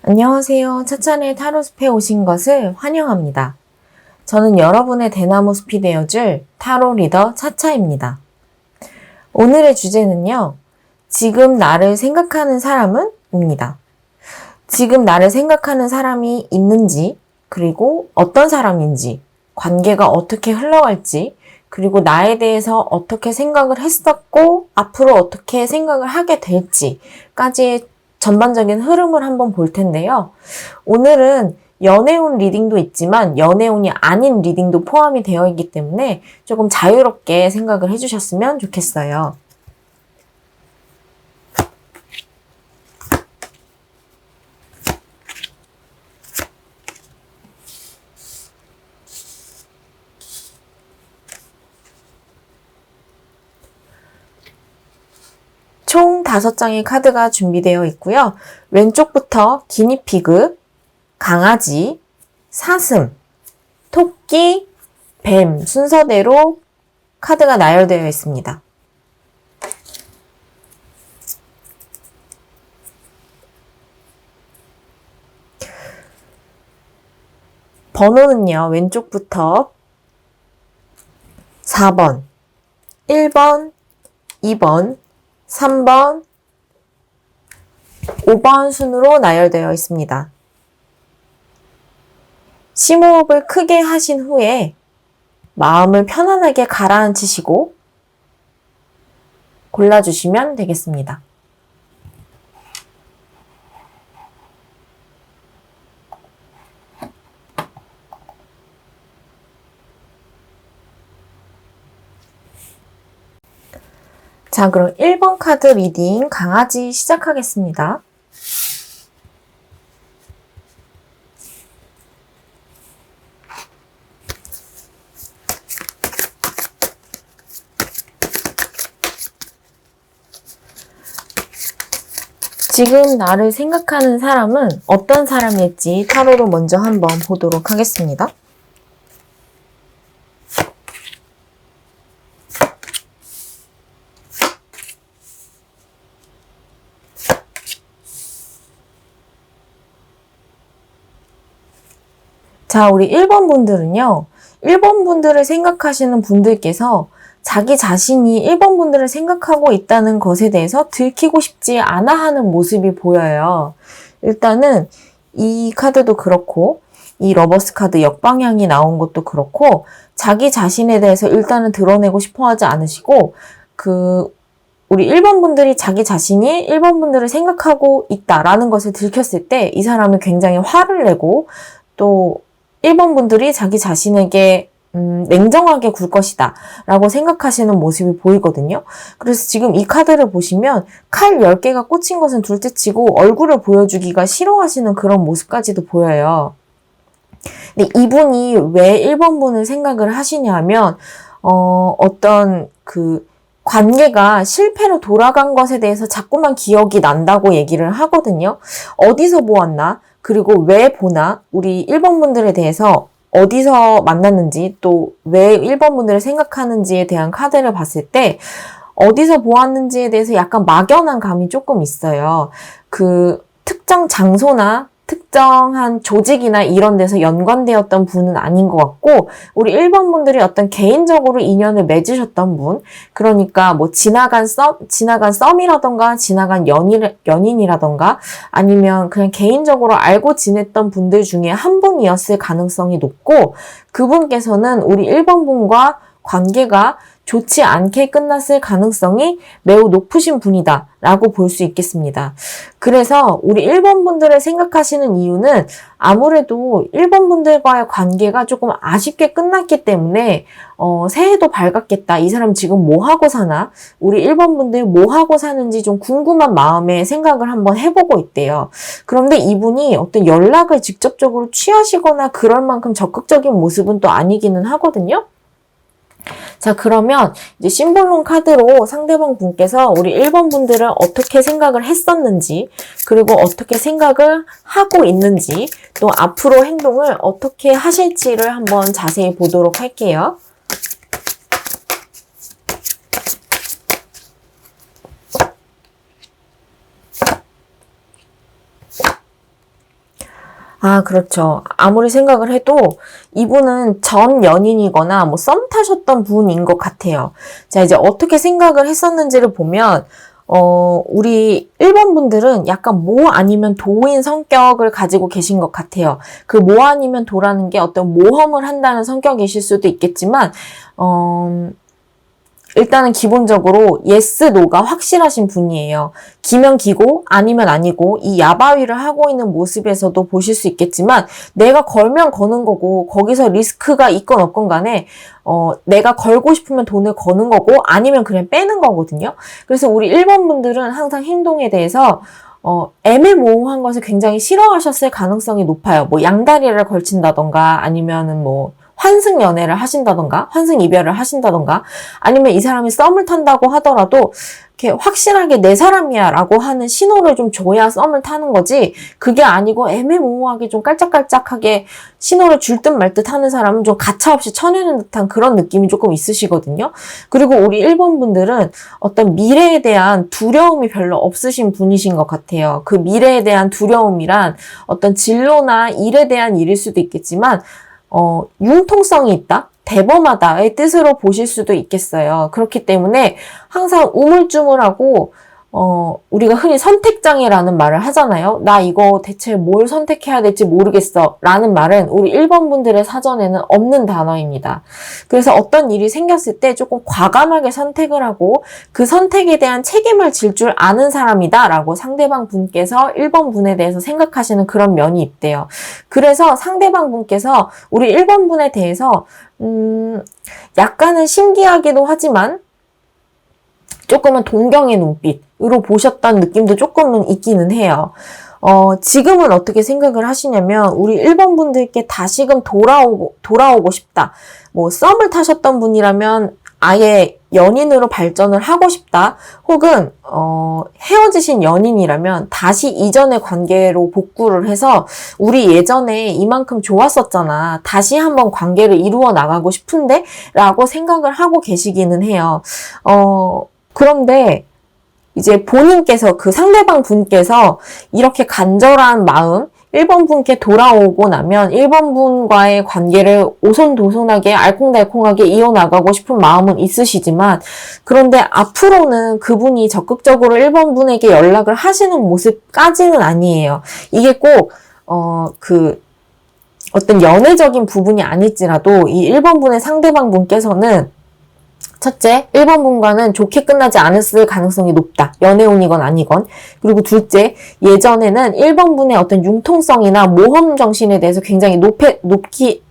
안녕하세요. 차찬의 타로숲에 오신 것을 환영합니다. 저는 여러분의 대나무 숲이 되어줄 타로 리더 차차입니다. 오늘의 주제는요. 지금 나를 생각하는 사람은? 입니다. 지금 나를 생각하는 사람이 있는지, 그리고 어떤 사람인지, 관계가 어떻게 흘러갈지, 그리고 나에 대해서 어떻게 생각을 했었고, 앞으로 어떻게 생각을 하게 될지까지의 전반적인 흐름을 한번 볼 텐데요. 오늘은 연애운 리딩도 있지만 연애운이 아닌 리딩도 포함이 되어 있기 때문에 조금 자유롭게 생각을 해주셨으면 좋겠어요. 총 5장의 카드가 준비되어 있고요. 왼쪽부터 기니피그, 강아지, 사슴, 토끼, 뱀 순서대로 카드가 나열되어 있습니다. 번호는요, 왼쪽부터 4번, 1번, 2번, 3번, 5번 순으로 나열되어 있습니다. 심호흡을 크게 하신 후에 마음을 편안하게 가라앉히시고 골라주시면 되겠습니다. 자, 그럼 1번 카드 리딩 강아지 시작하겠습니다. 지금 나를 생각하는 사람은 어떤 사람일지 타로로 먼저 한번 보도록 하겠습니다. 자, 우리 1번 분들은요. 1번 분들을 생각하시는 분들께서 자기 자신이 1번 분들을 생각하고 있다는 것에 대해서 들키고 싶지 않아 하는 모습이 보여요. 일단은 이 카드도 그렇고 이 러버스 카드 역방향이 나온 것도 그렇고 자기 자신에 대해서 일단은 드러내고 싶어 하지 않으시고 우리 1번 분들이 자기 자신이 1번 분들을 생각하고 있다라는 것을 들켰을 때 이 사람은 굉장히 화를 내고 또 1번 분들이 자기 자신에게 냉정하게 굴 것이다 라고 생각하시는 모습이 보이거든요. 그래서 지금 이 카드를 보시면 칼 10개가 꽂힌 것은 둘째치고 얼굴을 보여주기가 싫어하시는 그런 모습까지도 보여요. 근데 이분이 왜 1번 분을 생각을 하시냐면 어떤 관계가 실패로 돌아간 것에 대해서 자꾸만 기억이 난다고 얘기를 하거든요. 어디서 보았나? 그리고 왜 보나? 우리 1번 분들에 대해서 어디서 만났는지 또 왜 1번 분들을 생각하는지에 대한 카드를 봤을 때 어디서 보았는지에 대해서 약간 막연한 감이 조금 있어요. 특정 장소나 특정한 조직이나 이런 데서 연관되었던 분은 아닌 것 같고 우리 1번 분들이 어떤 개인적으로 인연을 맺으셨던 분 그러니까 뭐 지나간 썸이라던가 지나간 연인이라던가 아니면 그냥 개인적으로 알고 지냈던 분들 중에 한 분이었을 가능성이 높고 그분께서는 우리 1번 분과 관계가 좋지 않게 끝났을 가능성이 매우 높으신 분이다 라고 볼 수 있겠습니다. 그래서 우리 1번 분들을 생각하시는 이유는 아무래도 1번 분들과의 관계가 조금 아쉽게 끝났기 때문에 새해도 밝았겠다. 이 사람 지금 뭐 하고 사나? 우리 1번 분들 뭐 하고 사는지 좀 궁금한 마음에 생각을 한번 해보고 있대요. 그런데 이분이 어떤 연락을 직접적으로 취하시거나 그럴 만큼 적극적인 모습은 또 아니기는 하거든요. 자, 그러면 이제 심볼론 카드로 상대방 분께서 우리 1번 분들을 어떻게 생각을 했었는지, 그리고 어떻게 생각을 하고 있는지, 또 앞으로 행동을 어떻게 하실지를 한번 자세히 보도록 할게요. 아, 그렇죠. 아무리 생각을 해도 이분은 전 연인이거나 뭐 썸 타셨던 분인 것 같아요. 자, 이제 어떻게 생각을 했었는지를 보면, 우리 1번 분들은 약간 모 아니면 도인 성격을 가지고 계신 것 같아요. 그 모 아니면 도라는 게 어떤 모험을 한다는 성격이실 수도 있겠지만, 일단은 기본적으로 yes, no가 확실하신 분이에요. 기면 기고 아니면 아니고 이 야바위를 하고 있는 모습에서도 보실 수 있겠지만 내가 걸면 거는 거고 거기서 리스크가 있건 없건 간에 내가 걸고 싶으면 돈을 거는 거고 아니면 그냥 빼는 거거든요. 그래서 우리 1번 분들은 항상 행동에 대해서 애매모호한 것을 굉장히 싫어하셨을 가능성이 높아요. 뭐 양다리를 걸친다던가 아니면은 뭐 환승 연애를 하신다던가 환승 이별을 하신다던가 아니면 이 사람이 썸을 탄다고 하더라도 이렇게 확실하게 내 사람이야 라고 하는 신호를 좀 줘야 썸을 타는 거지 그게 아니고 애매모호하게 좀 깔짝깔짝하게 신호를 줄 듯 말 듯 하는 사람은 좀 가차없이 쳐내는 듯한 그런 느낌이 조금 있으시거든요. 그리고 우리 1번 분들은 어떤 미래에 대한 두려움이 별로 없으신 분이신 것 같아요. 그 미래에 대한 두려움이란 어떤 진로나 일에 대한 일일 수도 있겠지만 융통성이 있다? 대범하다의 뜻으로 보실 수도 있겠어요. 그렇기 때문에 항상 우물쭈물하고 우리가 흔히 선택장애라는 말을 하잖아요. 나 이거 대체 뭘 선택해야 될지 모르겠어 라는 말은 우리 1번 분들의 사전에는 없는 단어입니다. 그래서 어떤 일이 생겼을 때 조금 과감하게 선택을 하고 그 선택에 대한 책임을 질 줄 아는 사람이다 라고 상대방 분께서 1번 분에 대해서 생각하시는 그런 면이 있대요. 그래서 상대방 분께서 우리 1번 분에 대해서 약간은 신기하기도 하지만 조금은 동경의 눈빛으로 보셨던 느낌도 조금은 있기는 해요. 지금은 어떻게 생각을 하시냐면, 우리 1번 분들께 다시금 돌아오고 싶다. 뭐, 썸을 타셨던 분이라면 아예 연인으로 발전을 하고 싶다. 혹은, 헤어지신 연인이라면 다시 이전의 관계로 복구를 해서, 우리 예전에 이만큼 좋았었잖아. 다시 한번 관계를 이루어 나가고 싶은데? 라고 생각을 하고 계시기는 해요. 그런데 이제 본인께서 그 상대방 분께서 이렇게 간절한 마음 1번 분께 돌아오고 나면 1번 분과의 관계를 오손도손하게 알콩달콩하게 이어나가고 싶은 마음은 있으시지만 그런데 앞으로는 그분이 적극적으로 1번 분에게 연락을 하시는 모습까지는 아니에요. 이게 꼭 어떤 연애적인 부분이 아닐지라도 이 1번 분의 상대방 분께서는 첫째, 1번 분과는 좋게 끝나지 않았을 가능성이 높다. 연애운이건 아니건. 그리고 둘째, 예전에는 1번 분의 어떤 융통성이나 모험 정신에 대해서 굉장히 높게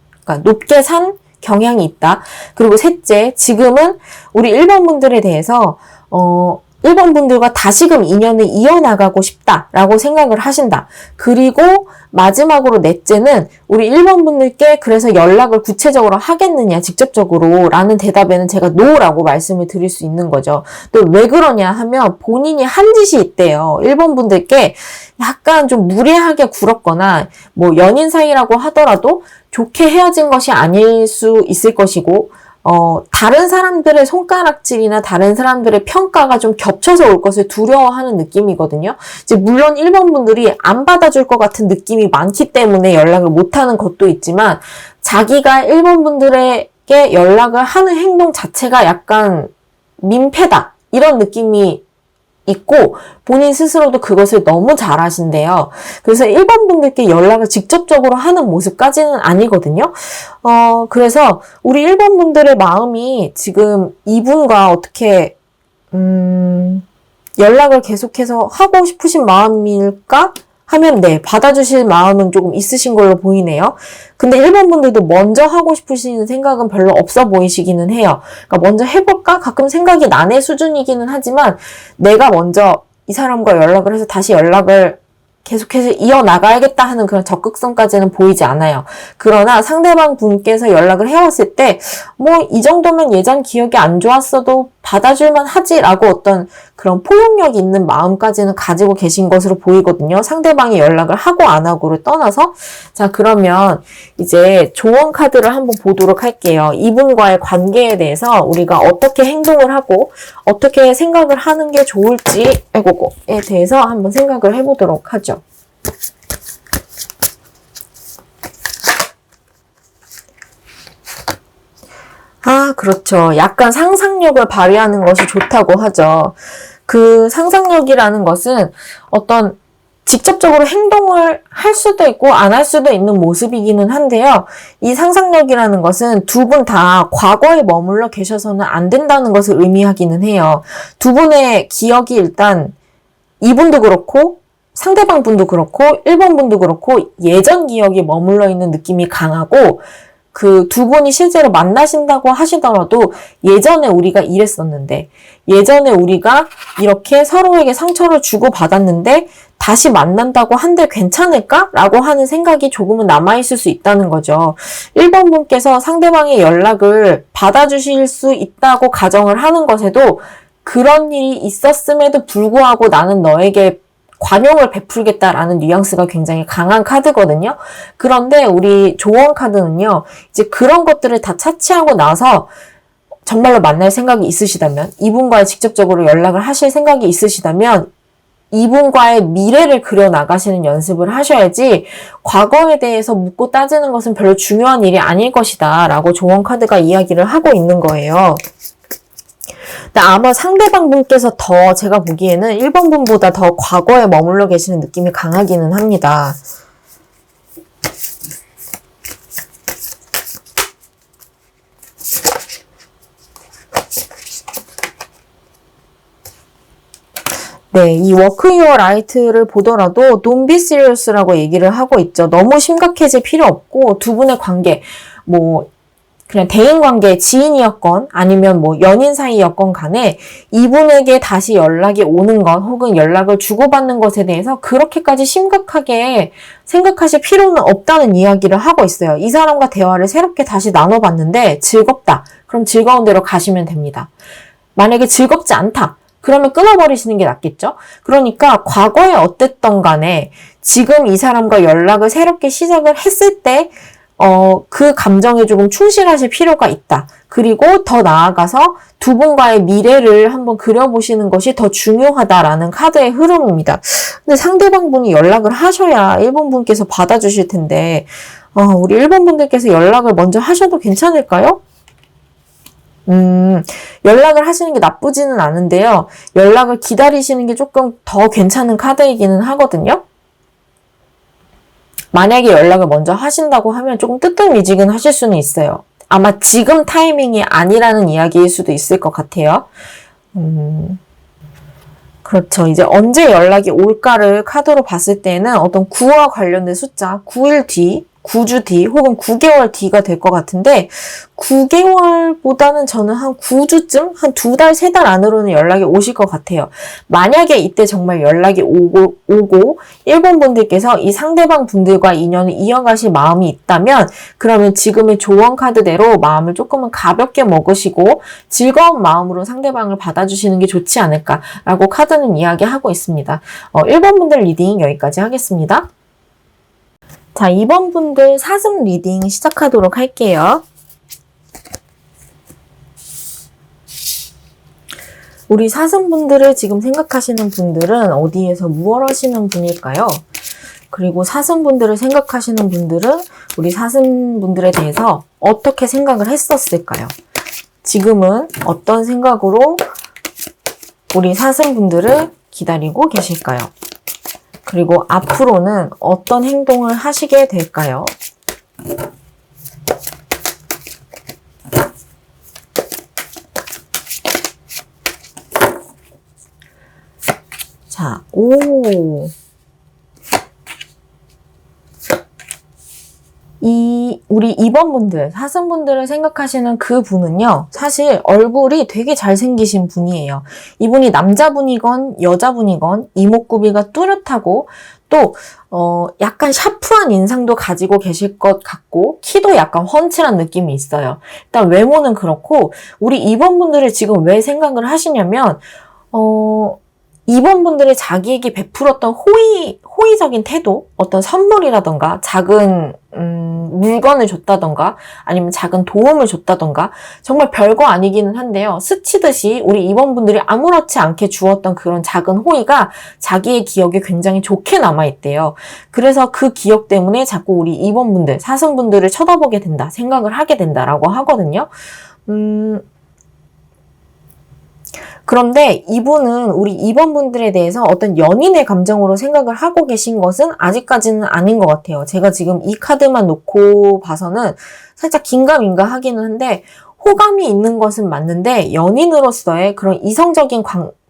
산 경향이 있다. 그리고 셋째, 지금은 우리 1번 분들에 대해서 1번 분들과 다시금 인연을 이어나가고 싶다라고 생각을 하신다. 그리고 마지막으로 넷째는 우리 1번 분들께 그래서 연락을 구체적으로 하겠느냐 직접적으로 라는 대답에는 제가 노라고 말씀을 드릴 수 있는 거죠. 또 왜 그러냐 하면 본인이 한 짓이 있대요. 1번 분들께 약간 좀 무례하게 굴었거나 뭐 연인 사이라고 하더라도 좋게 헤어진 것이 아닐 수 있을 것이고 다른 사람들의 손가락질이나 다른 사람들의 평가가 좀 겹쳐서 올 것을 두려워하는 느낌이거든요. 이제 물론 1번 분들이 안 받아줄 것 같은 느낌이 많기 때문에 연락을 못하는 것도 있지만 자기가 1번 분들에게 연락을 하는 행동 자체가 약간 민폐다. 이런 느낌이 있고 본인 스스로도 그것을 너무 잘 하신대요. 그래서 1번 분들께 연락을 직접적으로 하는 모습까지는 아니거든요. 그래서 우리 1번 분들의 마음이 지금 이분과 어떻게 연락을 계속해서 하고 싶으신 마음일까? 하면 네, 받아주실 마음은 조금 있으신 걸로 보이네요. 근데 1번 분들도 먼저 하고 싶으시는 생각은 별로 없어 보이시기는 해요. 그러니까 먼저 해볼까? 가끔 생각이 나네 수준이기는 하지만 내가 먼저 이 사람과 연락을 해서 다시 연락을 계속해서 이어나가야겠다 하는 그런 적극성까지는 보이지 않아요. 그러나 상대방 분께서 연락을 해왔을 때 뭐 이 정도면 예전 기억이 안 좋았어도 받아줄만 하지라고 어떤 그런 포용력 있는 마음까지는 가지고 계신 것으로 보이거든요. 상대방이 연락을 하고 안 하고를 떠나서. 자, 그러면 이제 조언 카드를 한번 보도록 할게요. 이분과의 관계에 대해서 우리가 어떻게 행동을 하고 어떻게 생각을 하는 게 좋을지에 대해서 한번 생각을 해보도록 하죠. 그렇죠. 약간 상상력을 발휘하는 것이 좋다고 하죠. 그 상상력이라는 것은 어떤 직접적으로 행동을 할 수도 있고 안 할 수도 있는 모습이기는 한데요. 이 상상력이라는 것은 두 분 다 과거에 머물러 계셔서는 안 된다는 것을 의미하기는 해요. 두 분의 기억이 일단 이분도 그렇고 상대방 분도 그렇고 1번 분도 그렇고 예전 기억이 머물러 있는 느낌이 강하고 그 두 분이 실제로 만나신다고 하시더라도 예전에 우리가 이랬었는데 예전에 우리가 이렇게 서로에게 상처를 주고받았는데 다시 만난다고 한들 괜찮을까? 라고 하는 생각이 조금은 남아있을 수 있다는 거죠. 1번 분께서 상대방의 연락을 받아주실 수 있다고 가정을 하는 것에도 그런 일이 있었음에도 불구하고 나는 너에게 관용을 베풀겠다라는 뉘앙스가 굉장히 강한 카드거든요. 그런데 우리 조언 카드는요, 이제 그런 것들을 다 차치하고 나서 정말로 만날 생각이 있으시다면, 이분과의 직접적으로 연락을 하실 생각이 있으시다면, 이분과의 미래를 그려나가시는 연습을 하셔야지 과거에 대해서 묻고 따지는 것은 별로 중요한 일이 아닐 것이다 라고 조언 카드가 이야기를 하고 있는 거예요. 근데 아마 상대방 분께서 더 제가 보기에는 1번 분보다 더 과거에 머물러 계시는 느낌이 강하기는 합니다. 네, 이 워크 유어 라이트를 보더라도 don't be serious라고 얘기를 하고 있죠. 너무 심각해질 필요 없고 두 분의 관계, 그냥 대인관계 지인이었건 아니면 연인 사이였건 간에 이분에게 다시 연락이 오는 것 혹은 연락을 주고받는 것에 대해서 그렇게까지 심각하게 생각하실 필요는 없다는 이야기를 하고 있어요. 이 사람과 대화를 새롭게 다시 나눠봤는데 즐겁다. 그럼 즐거운 대로 가시면 됩니다. 만약에 즐겁지 않다. 그러면 끊어버리시는 게 낫겠죠? 그러니까 과거에 어땠던 간에 지금 이 사람과 연락을 새롭게 시작을 했을 때 그 감정에 조금 충실하실 필요가 있다. 그리고 더 나아가서 두 분과의 미래를 한번 그려보시는 것이 더 중요하다라는 카드의 흐름입니다. 근데 상대방 분이 연락을 하셔야 1번 분께서 받아주실 텐데, 우리 1번 분들께서 연락을 먼저 하셔도 괜찮을까요? 연락을 하시는 게 나쁘지는 않은데요. 연락을 기다리시는 게 조금 더 괜찮은 카드이기는 하거든요. 만약에 연락을 먼저 하신다고 하면 조금 뜨뜻미지근하실 수는 있어요. 아마 지금 타이밍이 아니라는 이야기일 수도 있을 것 같아요. 그렇죠. 이제 언제 연락이 올까를 카드로 봤을 때는 어떤 9와 관련된 숫자, 9일 뒤, 9주 뒤 혹은 9개월 뒤가 될 것 같은데 9개월보다는 저는 한 9주쯤? 한 2달, 3달 안으로는 연락이 오실 것 같아요. 만약에 이때 정말 연락이 오고 1번 분들께서 이 상대방 분들과 인연을 이어가실 마음이 있다면 그러면 지금의 조언 카드대로 마음을 조금은 가볍게 먹으시고 즐거운 마음으로 상대방을 받아주시는 게 좋지 않을까라고 카드는 이야기하고 있습니다. 1번 분들 리딩 여기까지 하겠습니다. 자, 2번 분들 사슴 리딩 시작하도록 할게요. 우리 사슴분들을 지금 생각하시는 분들은 어디에서 무엇 하시는 분일까요? 그리고 사슴분들을 생각하시는 분들은 우리 사슴분들에 대해서 어떻게 생각을 했었을까요? 지금은 어떤 생각으로 우리 사슴분들을 기다리고 계실까요? 그리고 앞으로는 어떤 행동을 하시게 될까요? 자, 우리 2번 분들, 사슴분들을 생각하시는 그 분은요, 사실 얼굴이 되게 잘생기신 분이에요. 이분이 남자분이건 여자분이건 이목구비가 뚜렷하고 또 약간 샤프한 인상도 가지고 계실 것 같고 키도 약간 훤칠한 느낌이 있어요. 일단 외모는 그렇고 우리 2번 분들을 지금 왜 생각을 하시냐면 2번 분들이 자기에게 베풀었던 호의적인 태도, 어떤 선물이라던가 작은 물건을 줬다던가 아니면 작은 도움을 줬다던가 정말 별거 아니기는 한데요. 스치듯이 우리 2번 분들이 아무렇지 않게 주었던 그런 작은 호의가 자기의 기억에 굉장히 좋게 남아있대요. 그래서 그 기억 때문에 자꾸 우리 2번 분들, 사슴분들을 쳐다보게 된다, 생각을 하게 된다라고 하거든요. 그런데 이분은 우리 2번 분들에 대해서 어떤 연인의 감정으로 생각을 하고 계신 것은 아직까지는 아닌 것 같아요. 제가 지금 이 카드만 놓고 봐서는 살짝 긴가민가 하기는 한데 호감이 있는 것은 맞는데 연인으로서의 그런 이성적인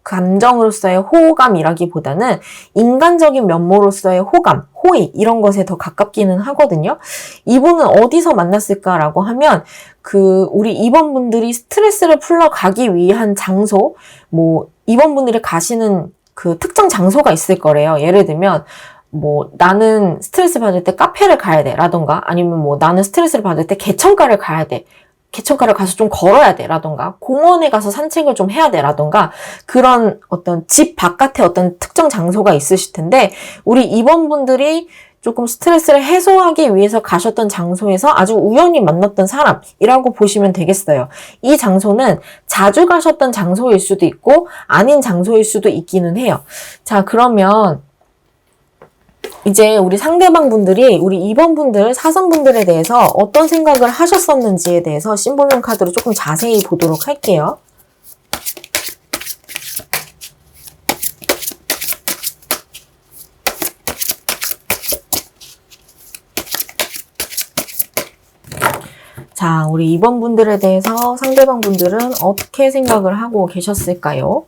감정으로서의 호감이라기보다는 인간적인 면모로서의 호감, 호의 이런 것에 더 가깝기는 하거든요. 이분은 어디서 만났을까라고 하면 우리 2번 분들이 스트레스를 풀러 가기 위한 장소, 뭐 2번 분들이 가시는 그 특정 장소가 있을 거래요. 예를 들면 나는 스트레스 받을 때 카페를 가야 돼 라던가 아니면 나는 스트레스를 받을 때 개천가를 가야 돼. 개천가를 가서 좀 걸어야 돼 라던가 공원에 가서 산책을 좀 해야 돼 라던가 그런 어떤 집 바깥에 어떤 특정 장소가 있으실 텐데 우리 2번 분들이 조금 스트레스를 해소하기 위해서 가셨던 장소에서 아주 우연히 만났던 사람이라고 보시면 되겠어요. 이 장소는 자주 가셨던 장소일 수도 있고 아닌 장소일 수도 있기는 해요. 자, 그러면 이제 우리 상대방 분들이 우리 2번 분들, 4선 분들에 대해서 어떤 생각을 하셨었는지에 대해서 심볼론 카드로 조금 자세히 보도록 할게요. 자, 우리 2번 분들에 대해서 상대방 분들은 어떻게 생각을 하고 계셨을까요?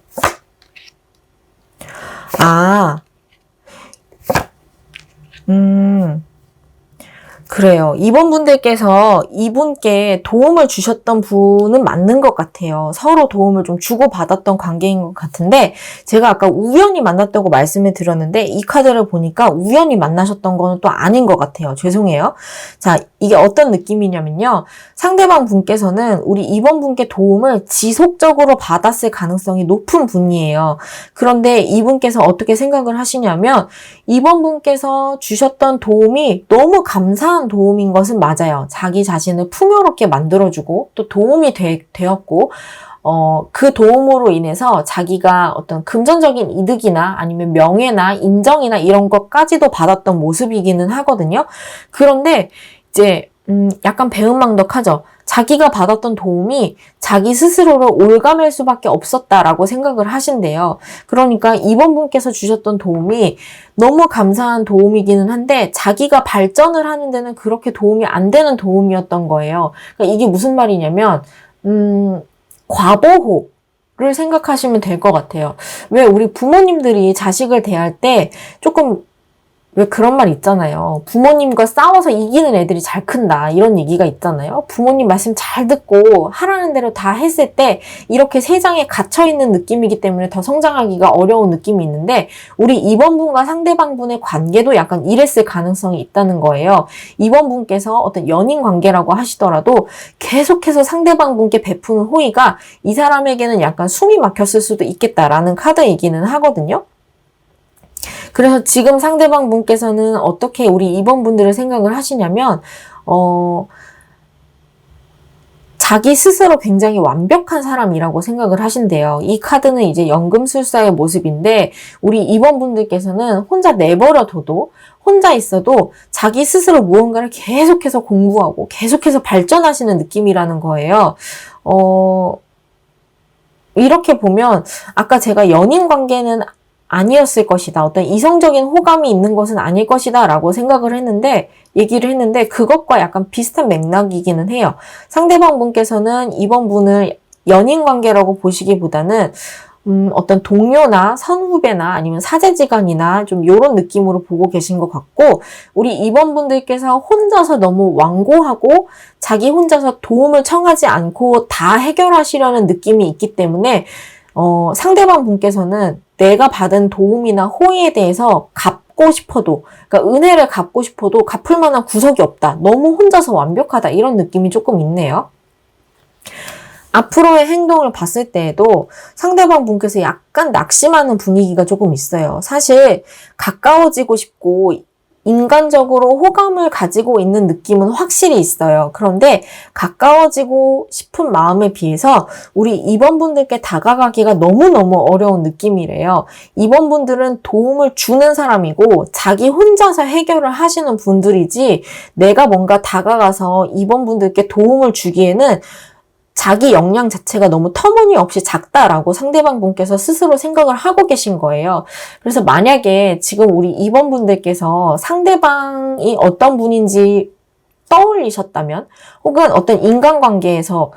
그래요. 2번 분들께서 이분께 도움을 주셨던 분은 맞는 것 같아요. 서로 도움을 좀 주고받았던 관계인 것 같은데 제가 아까 우연히 만났다고 말씀을 드렸는데 이 카드를 보니까 우연히 만나셨던 거는 또 아닌 것 같아요. 죄송해요. 자, 이게 어떤 느낌이냐면요. 상대방 분께서는 우리 2번 분께 도움을 지속적으로 받았을 가능성이 높은 분이에요. 그런데 이분께서 어떻게 생각을 하시냐면 2번 분께서 주셨던 도움이 너무 감사한 도움인 것은 맞아요. 자기 자신을 풍요롭게 만들어주고 또 도움이 되었고 그 도움으로 인해서 자기가 어떤 금전적인 이득이나 아니면 명예나 인정이나 이런 것까지도 받았던 모습이기는 하거든요. 그런데 이제 약간 배은망덕하죠. 자기가 받았던 도움이 자기 스스로를 올가맬 수밖에 없었다라고 생각을 하신대요. 그러니까 2번 분께서 주셨던 도움이 너무 감사한 도움이기는 한데 자기가 발전을 하는 데는 그렇게 도움이 안 되는 도움이었던 거예요. 그러니까 이게 무슨 말이냐면 과보호를 생각하시면 될 것 같아요. 왜 우리 부모님들이 자식을 대할 때 조금 왜 그런 말 있잖아요. 부모님과 싸워서 이기는 애들이 잘 큰다. 이런 얘기가 있잖아요. 부모님 말씀 잘 듣고 하라는 대로 다 했을 때 이렇게 세상에 갇혀있는 느낌이기 때문에 더 성장하기가 어려운 느낌이 있는데 우리 2번 분과 상대방 분의 관계도 약간 이랬을 가능성이 있다는 거예요. 2번 분께서 어떤 연인 관계라고 하시더라도 계속해서 상대방 분께 베푸는 호의가 이 사람에게는 약간 숨이 막혔을 수도 있겠다라는 카드이기는 하거든요. 그래서 지금 상대방 분께서는 어떻게 우리 2번 분들을 생각을 하시냐면 자기 스스로 굉장히 완벽한 사람이라고 생각을 하신대요. 이 카드는 이제 연금술사의 모습인데 우리 2번 분들께서는 혼자 내버려둬도 혼자 있어도 자기 스스로 무언가를 계속해서 공부하고 계속해서 발전하시는 느낌이라는 거예요. 이렇게 보면 아까 제가 연인 관계는 아니었을 것이다. 어떤 이성적인 호감이 있는 것은 아닐 것이다 라고 얘기를 했는데 그것과 약간 비슷한 맥락이기는 해요. 상대방 분께서는 2번 분을 연인 관계라고 보시기보다는 어떤 동료나 선후배나 아니면 사제지간이나 좀 요런 느낌으로 보고 계신 것 같고 우리 2번 분들께서 혼자서 너무 완고하고 자기 혼자서 도움을 청하지 않고 다 해결하시려는 느낌이 있기 때문에 상대방 분께서는 내가 받은 도움이나 호의에 대해서 갚고 싶어도, 그러니까 은혜를 갚고 싶어도 갚을 만한 구석이 없다. 너무 혼자서 완벽하다. 이런 느낌이 조금 있네요. 앞으로의 행동을 봤을 때에도 상대방 분께서 약간 낙심하는 분위기가 조금 있어요. 사실 가까워지고 싶고 인간적으로 호감을 가지고 있는 느낌은 확실히 있어요. 그런데 가까워지고 싶은 마음에 비해서 우리 2번 분들께 다가가기가 너무너무 어려운 느낌이래요. 2번 분들은 도움을 주는 사람이고 자기 혼자서 해결을 하시는 분들이지 내가 뭔가 다가가서 2번 분들께 도움을 주기에는 자기 역량 자체가 너무 터무니없이 작다라고 상대방 분께서 스스로 생각을 하고 계신 거예요. 그래서 만약에 지금 우리 2번 분들께서 상대방이 어떤 분인지 떠올리셨다면, 혹은 어떤 인간관계에서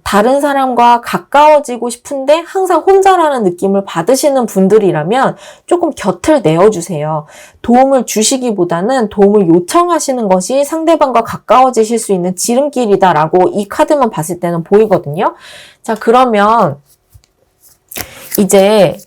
다른 사람과 가까워지고 싶은데 항상 혼자라는 느낌을 받으시는 분들이라면 조금 곁을 내어주세요. 도움을 주시기보다는 도움을 요청하시는 것이 상대방과 가까워지실 수 있는 지름길이다라고 이 카드만 봤을 때는 보이거든요. 자, 그러면 이제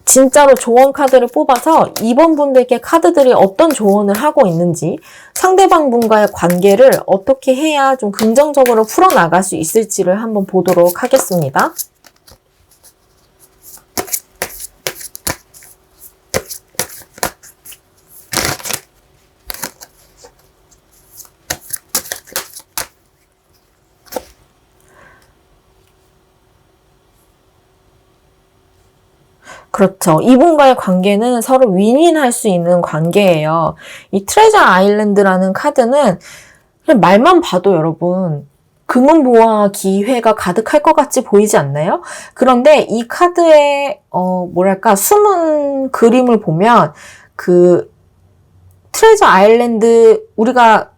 진짜로 조언 카드를 뽑아서 2번 분들께 카드들이 어떤 조언을 하고 있는지, 상대방 분과의 관계를 어떻게 해야 좀 긍정적으로 풀어나갈 수 있을지를 한번 보도록 하겠습니다. 그렇죠. 이분과의 관계는 서로 윈윈할 수 있는 관계예요. 이 트레저 아일랜드라는 카드는 그냥 말만 봐도 여러분 금은보화 기회가 가득할 것 같이 보이지 않나요? 그런데 이 카드의 뭐랄까 숨은 그림을 보면 그 트레저 아일랜드 우리가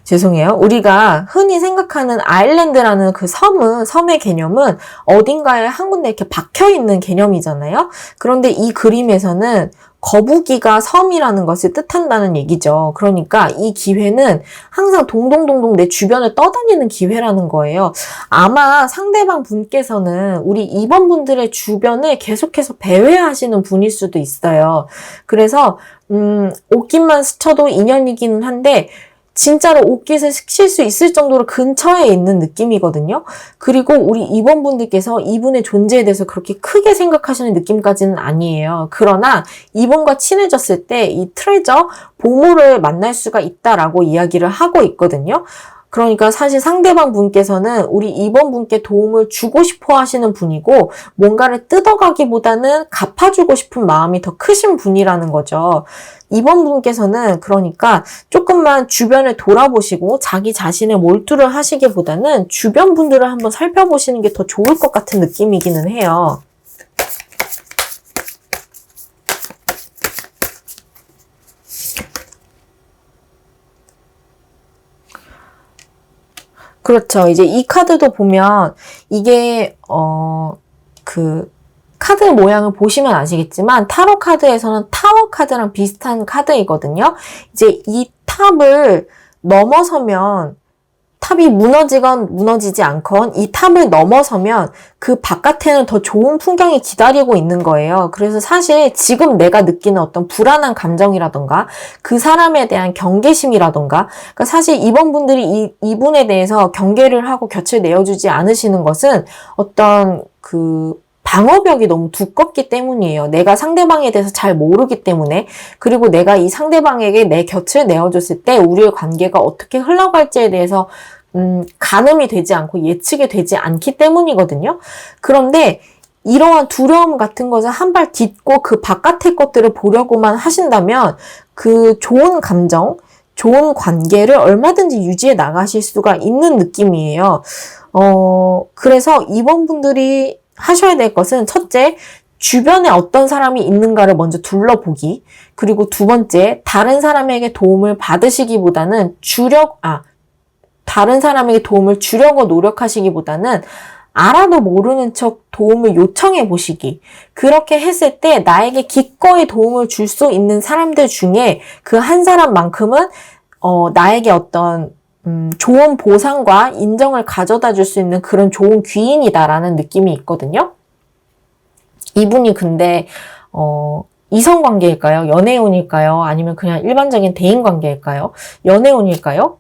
죄송해요. 우리가 흔히 생각하는 아일랜드라는 그 섬의 개념은 어딘가에 한 군데 이렇게 박혀있는 개념이잖아요. 그런데 이 그림에서는 거북이가 섬이라는 것을 뜻한다는 얘기죠. 그러니까 이 기회는 항상 동동동동 내 주변을 떠다니는 기회라는 거예요. 아마 상대방 분께서는 우리 2번 분들의 주변을 계속해서 배회하시는 분일 수도 있어요. 그래서 옷깃만 스쳐도 인연이기는 한데 진짜로 옷깃을 스칠 수 있을 정도로 근처에 있는 느낌이거든요. 그리고 우리 2번 분들께서 이분의 존재에 대해서 그렇게 크게 생각하시는 느낌까지는 아니에요. 그러나 이분과 친해졌을 때 이 트레저, 보물을 만날 수가 있다라고 이야기를 하고 있거든요. 그러니까 사실 상대방 분께서는 우리 2번 분께 도움을 주고 싶어 하시는 분이고, 뭔가를 뜯어가기보다는 갚아주고 싶은 마음이 더 크신 분이라는 거죠. 2번 분께서는 그러니까 조금만 주변을 돌아보시고 자기 자신의 몰두를 하시기보다는 주변 분들을 한번 살펴보시는 게 더 좋을 것 같은 느낌이기는 해요. 그렇죠. 이제 이 카드도 보면 이게 카드 모양을 보시면 아시겠지만 타로 카드에서는 타워 카드랑 비슷한 카드이거든요. 이제 이 탑을 넘어서면 탑이 무너지건 무너지지 않건 이 탑을 넘어서면 그 바깥에는 더 좋은 풍경이 기다리고 있는 거예요. 그래서 사실 지금 내가 느끼는 어떤 불안한 감정이라던가 그 사람에 대한 경계심이라던가, 그러니까 사실 이번 분들이 이분에 대해서 경계를 하고 곁을 내어주지 않으시는 것은 어떤 방어벽이 너무 두껍기 때문이에요. 내가 상대방에 대해서 잘 모르기 때문에, 그리고 내가 이 상대방에게 내 곁을 내어줬을 때 우리의 관계가 어떻게 흘러갈지에 대해서 가늠이 되지 않고 예측이 되지 않기 때문이거든요. 그런데 이러한 두려움 같은 것을 한 발 딛고 그 바깥의 것들을 보려고만 하신다면 그 좋은 감정, 좋은 관계를 얼마든지 유지해 나가실 수가 있는 느낌이에요. 그래서 이번 분들이 하셔야 될 것은 첫째, 주변에 어떤 사람이 있는가를 먼저 둘러보기. 그리고 두 번째, 다른 사람에게 도움을 받으시기보다는 다른 사람에게 도움을 주려고 노력하시기보다는 알아도 모르는 척 도움을 요청해 보시기. 그렇게 했을 때 나에게 기꺼이 도움을 줄 수 있는 사람들 중에 그 한 사람만큼은 나에게 어떤 좋은 보상과 인정을 가져다 줄 수 있는 그런 좋은 귀인이다라는 느낌이 있거든요. 이분이 근데 이성관계일까요? 연애운일까요? 아니면 그냥 일반적인 대인관계일까요? 연애운일까요?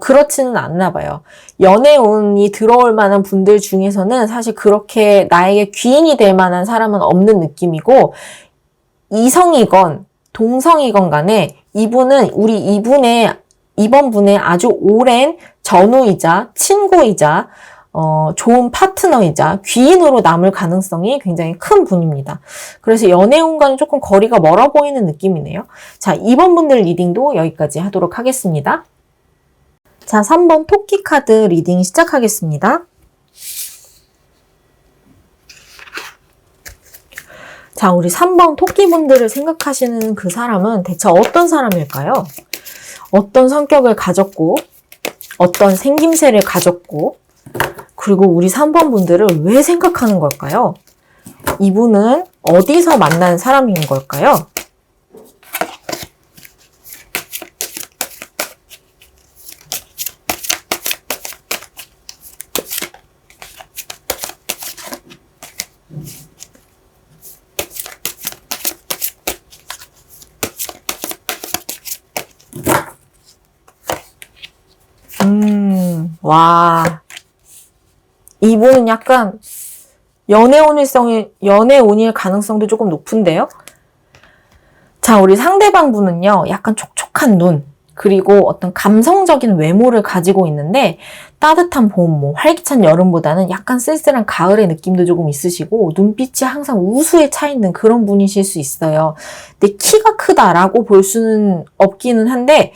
그렇지는 않나 봐요. 연애운이 들어올 만한 분들 중에서는 사실 그렇게 나에게 귀인이 될 만한 사람은 없는 느낌이고, 이성이건 동성이건 간에 이분은 이번 분의 아주 오랜 전우이자 친구이자 좋은 파트너이자 귀인으로 남을 가능성이 굉장히 큰 분입니다. 그래서 연애운과는 조금 거리가 멀어 보이는 느낌이네요. 자, 2번 분들 리딩도 여기까지 하도록 하겠습니다. 자, 3번 토끼 카드 리딩 시작하겠습니다. 자, 우리 3번 토끼분들을 생각하시는 그 사람은 대체 어떤 사람일까요? 어떤 성격을 가졌고, 어떤 생김새를 가졌고, 그리고 우리 3번 분들을 왜 생각하는 걸까요? 이분은 어디서 만난 사람인 걸까요? 와. 이분은 약간 연애 온일 가능성도 조금 높은데요? 자, 우리 상대방 분은요, 약간 촉촉한 눈, 그리고 어떤 감성적인 외모를 가지고 있는데, 따뜻한 봄, 뭐, 활기찬 여름보다는 약간 쓸쓸한 가을의 느낌도 조금 있으시고, 눈빛이 항상 우수에 차 있는 그런 분이실 수 있어요. 근데 키가 크다라고 볼 수는 없기는 한데,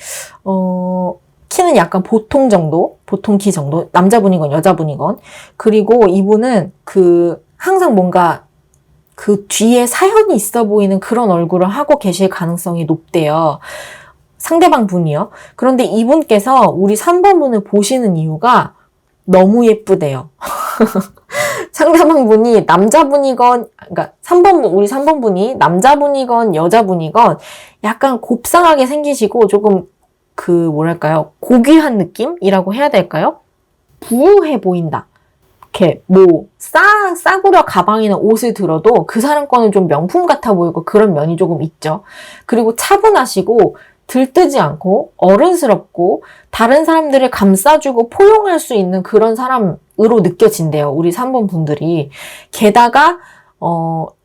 키는 약간 보통 정도, 보통 키 정도, 남자분이건 여자분이건. 그리고 이분은 항상 뭔가 그 뒤에 사연이 있어 보이는 그런 얼굴을 하고 계실 가능성이 높대요. 상대방 분이요. 그런데 이분께서 우리 3번 분을 보시는 이유가 너무 예쁘대요. 상대방 분이 남자분이건, 그러니까 우리 3번 분이 남자분이건 여자분이건 약간 곱상하게 생기시고 조금 뭐랄까요, 고귀한 느낌이라고 해야 될까요? 부유해 보인다. 이렇게 싸구려 가방이나 옷을 들어도 그 사람 거는 좀 명품 같아 보이고 그런 면이 조금 있죠. 그리고 차분하시고 들뜨지 않고 어른스럽고 다른 사람들을 감싸주고 포용할 수 있는 그런 사람으로 느껴진대요. 우리 3번 분들이. 게다가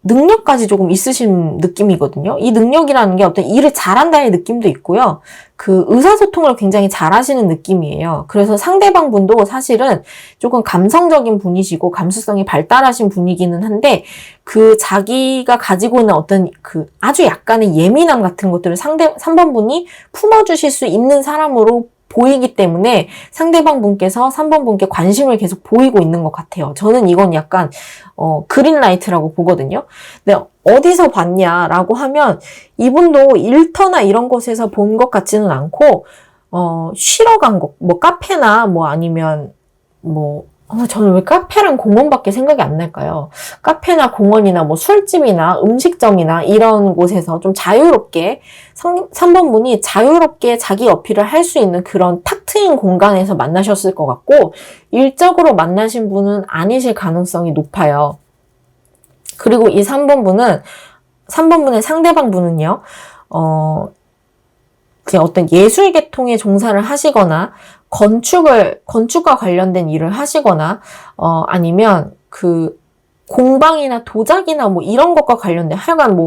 능력까지 조금 있으신 느낌이거든요. 이 능력이라는 게 어떤 일을 잘한다는 느낌도 있고요. 의사소통을 굉장히 잘하시는 느낌이에요. 그래서 상대방 분도 사실은 조금 감성적인 분이시고 감수성이 발달하신 분이기는 한데, 자기가 가지고 있는 어떤 아주 약간의 예민함 같은 것들을 3번 분이 품어주실 수 있는 사람으로 보이기 때문에 상대방 분께서 3번 분께 관심을 계속 보이고 있는 것 같아요. 저는 이건 약간 그린라이트라고 보거든요. 근데 어디서 봤냐라고 하면 이분도 일터나 이런 곳에서 본 것 같지는 않고 쉬러 간 곳, 뭐 카페나 뭐 아니면 저는 왜 카페랑 공원밖에 생각이 안 날까요? 카페나 공원이나 뭐 술집이나 음식점이나 이런 곳에서 좀 자유롭게 3번 분이 자유롭게 자기 어필을 할 수 있는 그런 탁 트인 공간에서 만나셨을 것 같고, 일적으로 만나신 분은 아니실 가능성이 높아요. 그리고 이 3번 분의 상대방 분은요, 어떤 예술 계통에 종사를 하시거나 건축과 관련된 일을 하시거나 아니면 공방이나 도자기나 뭐 이런 것과 관련된 하여간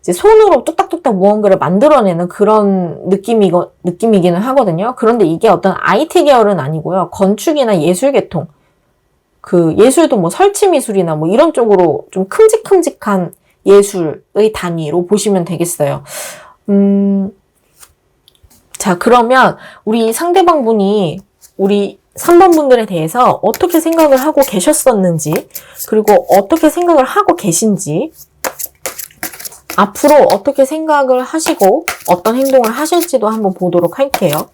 이제 손으로 뚝딱뚝딱 무언가를 만들어내는 그런 느낌이기는 하거든요. 그런데 이게 어떤 IT 계열은 아니고요. 건축이나 예술 계통, 예술도 뭐 설치 미술이나 뭐 이런 쪽으로 좀 큼직큼직한 예술의 단위로 보시면 되겠어요. 자, 그러면 우리 상대방 분이 우리 3번 분들에 대해서 어떻게 생각을 하고 계셨었는지, 그리고 어떻게 생각을 하고 계신지, 앞으로 어떻게 생각을 하시고 어떤 행동을 하실지도 한번 보도록 할게요.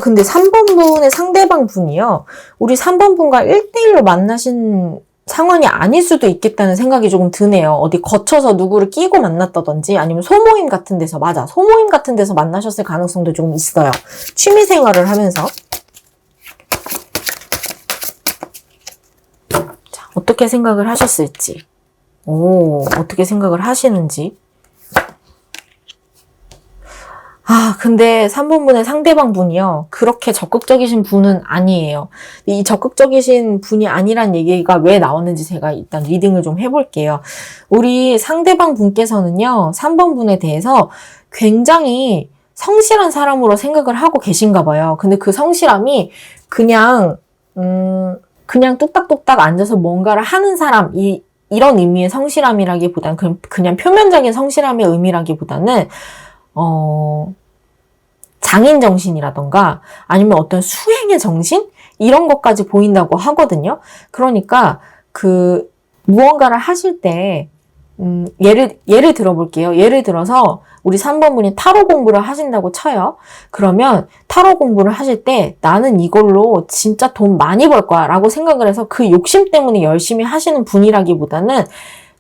근데 3번 분의 상대방 분이요. 우리 3번 분과 1대1로 만나신 상황이 아닐 수도 있겠다는 생각이 조금 드네요. 어디 거쳐서 누구를 끼고 만났다든지 아니면 소모임 같은 데서, 소모임 같은 데서 만나셨을 가능성도 조금 있어요. 취미 생활을 하면서. 자, 어떻게 생각을 하셨을지. 어떻게 생각을 하시는지. 근데 3번 분의 상대방 분이요. 그렇게 적극적이신 분은 아니에요. 이 적극적이신 분이 아니란 얘기가 왜 나왔는지 제가 일단 리딩을 좀 해볼게요. 우리 상대방 분께서는요, 3번 분에 대해서 굉장히 성실한 사람으로 생각을 하고 계신가 봐요. 근데 그 성실함이 그냥 뚝딱뚝딱 앉아서 뭔가를 하는 사람이 이런 의미의 성실함이라기보다는 그냥 표면적인 성실함의 의미라기보다는 장인 정신이라던가 아니면 어떤 수행의 정신? 이런 것까지 보인다고 하거든요. 그러니까 무언가를 하실 때 예를 들어볼게요. 예를 들어서 우리 3번 분이 타로 공부를 하신다고 쳐요. 그러면 타로 공부를 하실 때 나는 이걸로 진짜 돈 많이 벌 거야 라고 생각을 해서 그 욕심 때문에 열심히 하시는 분이라기보다는